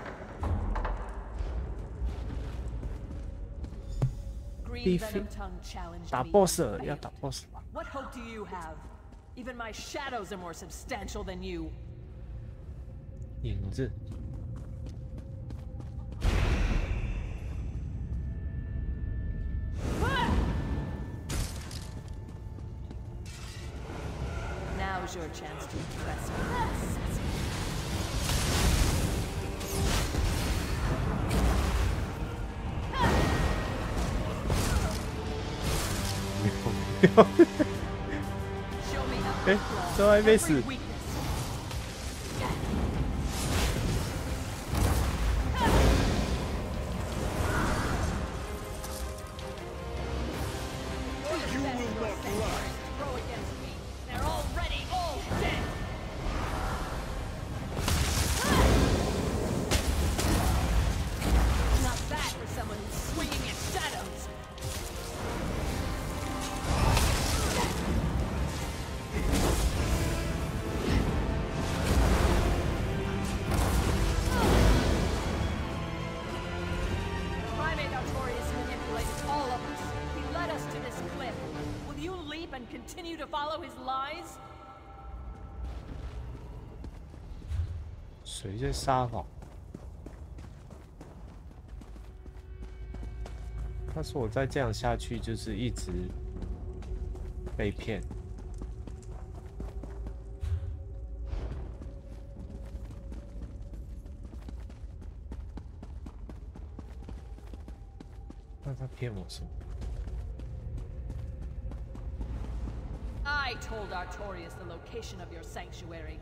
Green Venom Tongue challenged 打 me. boss 了，要打 boss 了。 What hope do you have? Even my shadows are more substantial than you. 影子。 Now's your chance to impress me. Show me how 哎，这还没死。 Continue to follow his lies? 谁在撒谎？他说我再这样下去，就是一直被骗。那他骗我什么？ I told Artorias the location of your sanctuary.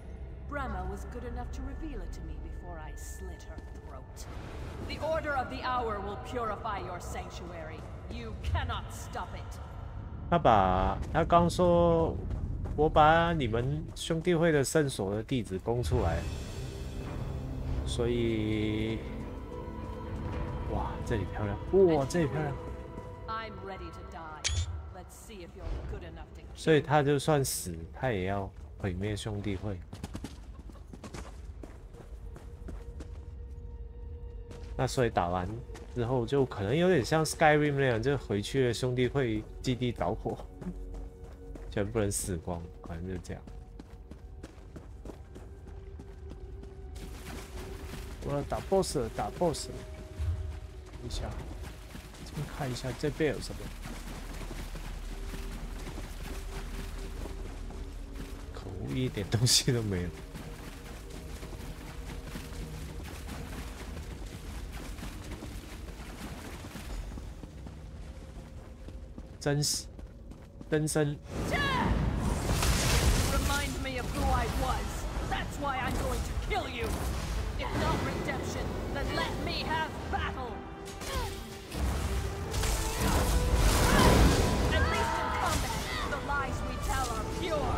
Brahma was good enough to reveal it to me before I slit her throat. The Order of the Hour will purify your sanctuary. You cannot stop it. 他刚说，我把你们兄弟会的圣所的地址供出来，所以，哇，这里漂亮，哇，这里漂亮。 I'm ready to die. Let's see if you're good enough to. 所以他就算死，他也要毁灭兄弟会。那所以打完之后，就可能有点像 Skyrim 那样，就回去了兄弟会基地着火，全部人死光，反正就这样。我要打 BOSS 了，打 BOSS 了。等一下，先看一下这边有什么。 一点东西都没有。真实，真身。Remind me of who I was. That's why I'm going to kill you. If not redemption, then let me have battle. At least in combat, the lies we tell are pure.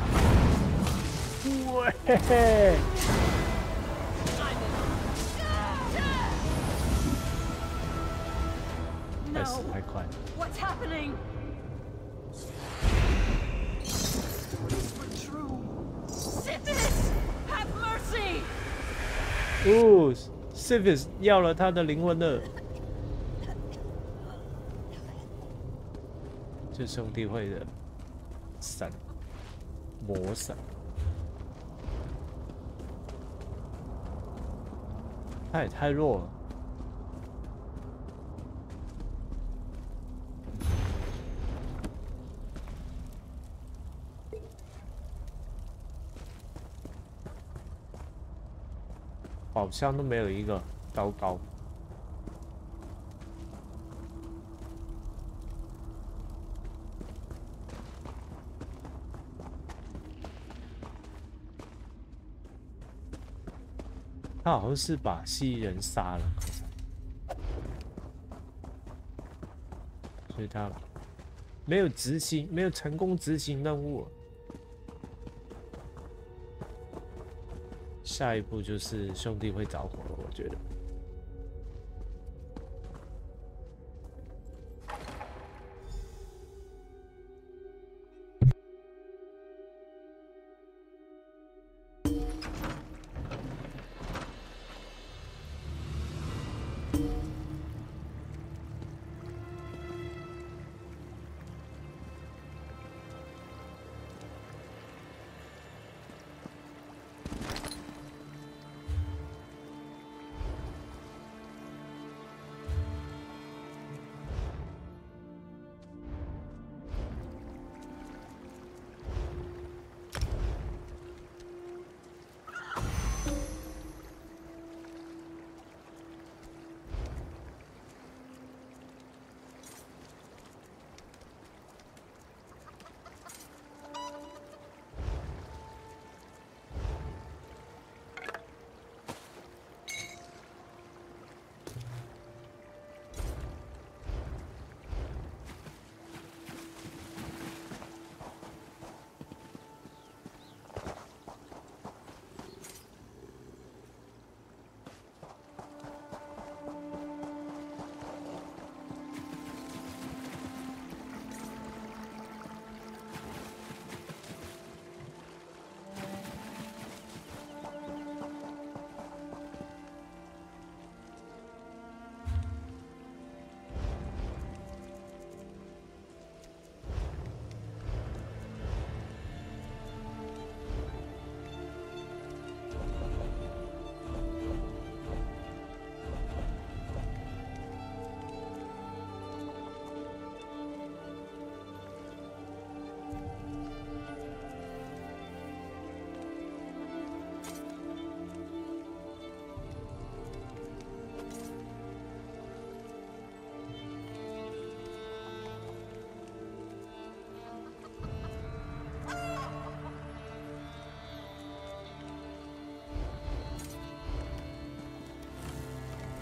喂！快死太快了。 What's happening? For true. Sithis, have mercy. 哦 ，Sithis 要了他的灵魂了。这兄弟会的神魔神。 他也太弱了，宝箱都没有一个，糟糕。他好像是把蜥蜴人杀了，所以他没有成功执行任务。下一步就是兄弟会着火了，我觉得。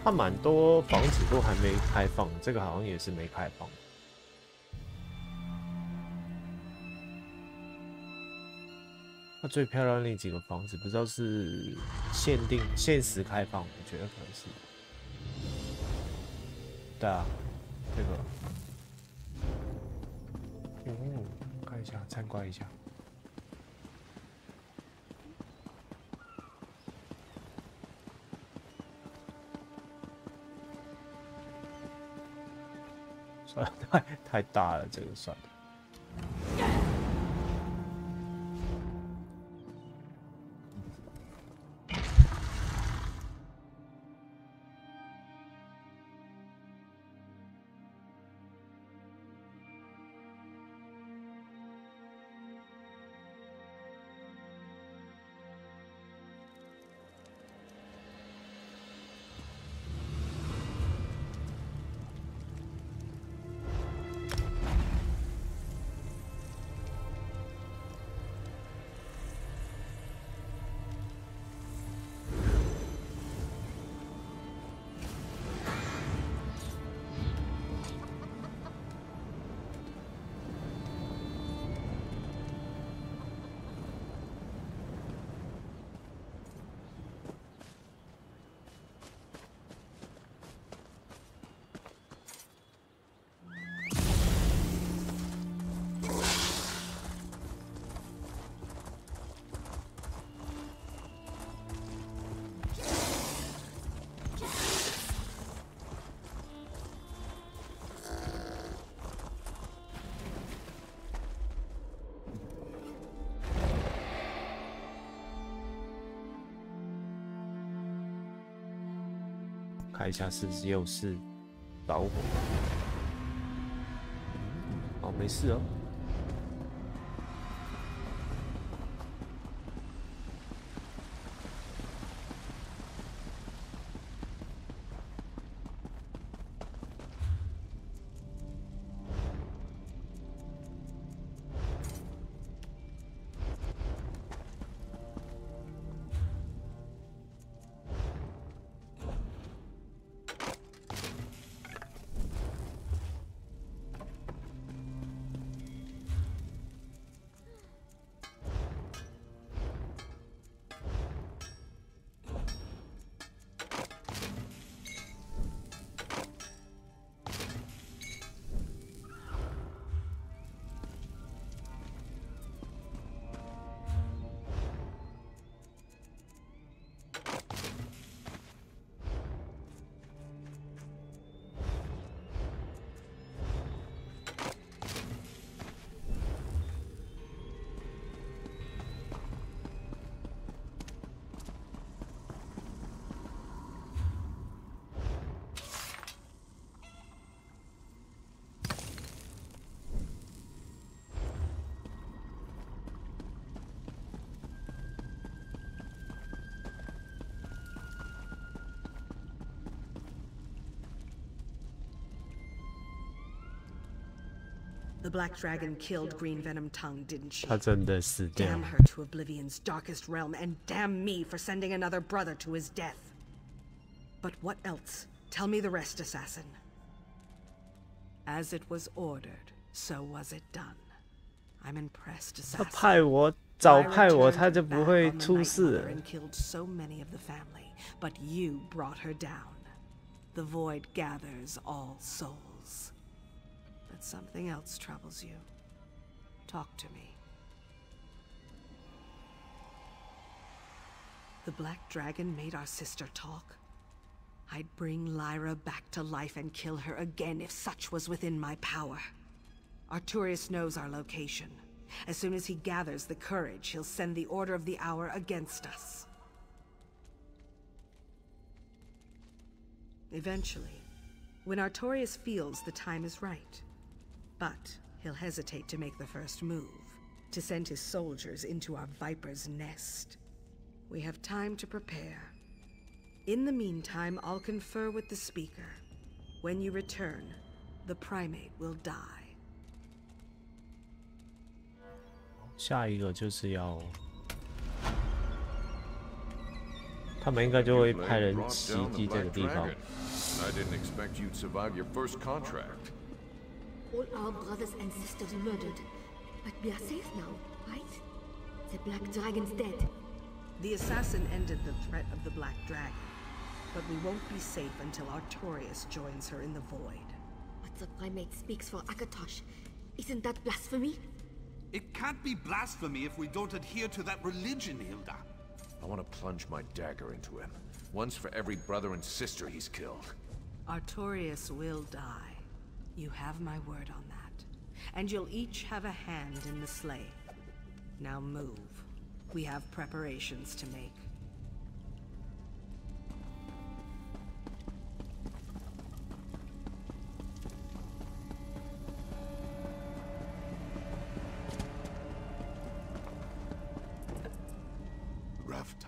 它蛮多房子都还没开放，这个好像也是没开放。那最漂亮那几个房子，不知道是限时开放，我觉得可能是。对啊，这个。看一下，参观一下。算了，太大了，这个算了。看一下是不是又是着火？哦，没事哦。The Black Dragon killed Green Venom Tongue, didn't she? 他真的死掉。 Damn her to Oblivion's darkest realm, and damn me for sending another brother to his death. But what else? Tell me the rest, Assassin. As it was ordered, so was it done. I'm impressed, 他 Assassin. 派我早派我，他就不会出事了。 And killed so many of the family, but you brought her down. The void gathers all souls. But something else troubles you. Talk to me. The Black Dragon made our sister talk. I'd bring Lyra back to life and kill her again if such was within my power. Arturius knows our location. As soon as he gathers the courage, he'll send the Order of the Hour against us. Eventually, when Artorius feels the time is right. But he'll hesitate to make the first move, to send his soldiers into our Viper's nest. We have time to prepare. In the meantime, I'll confer with the Speaker. When you return, the Primate will die. 下一个就是要他们应该就会派人袭击这个地方。I didn't expect you'd survive your first contract. All our brothers and sisters murdered. But we are safe now, right? The Black Dragon's dead. The assassin ended the threat of the Black Dragon. But we won't be safe until Artorias joins her in the Void. But the Primate speaks for Akatosh. Isn't that blasphemy? It can't be blasphemy if we don't adhere to that religion, Hilda. I want to plunge my dagger into him. Once for every brother and sister he's killed. Artorias will die. You have my word on that. And you'll each have a hand in the slaying. Now move. We have preparations to make. Ravta.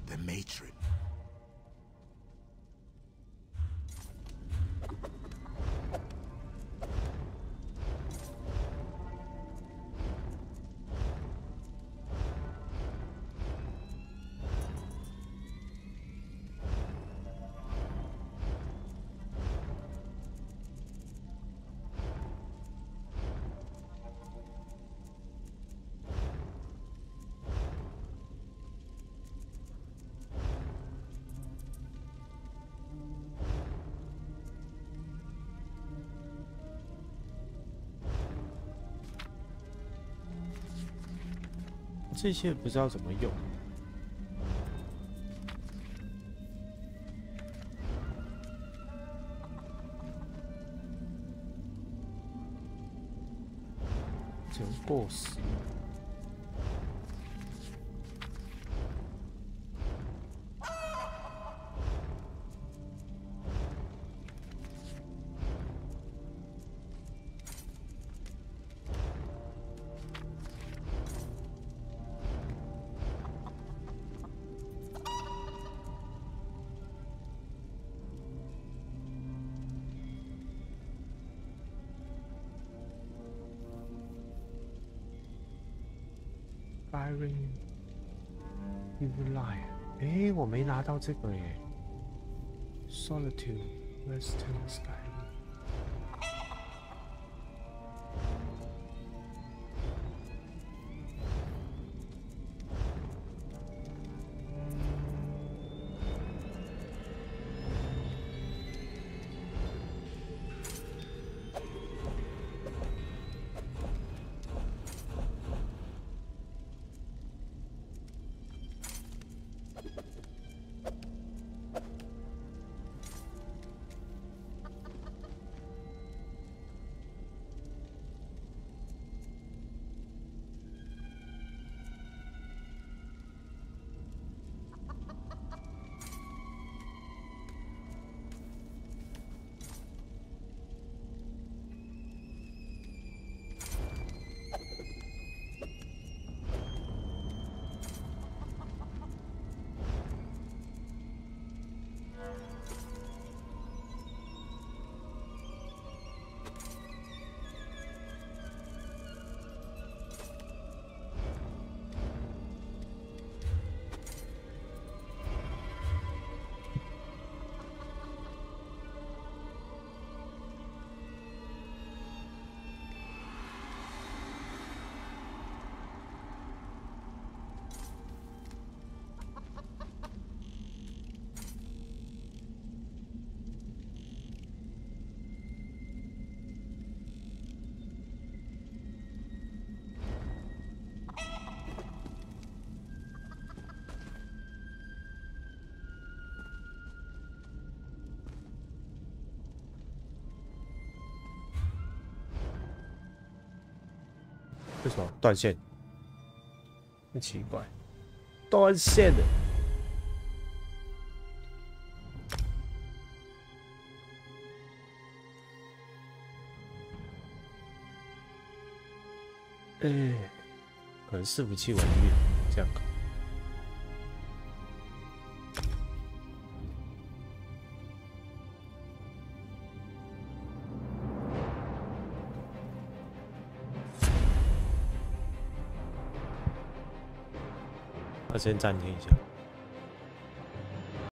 The matron.这些不知道怎么用。只能过时。Firing Evil Eye， 哎，我没拿到这个耶。Solitude Western Sky。为什么断线？很奇怪，断线的。可能伺服器玩具这样搞。我先暂停一下。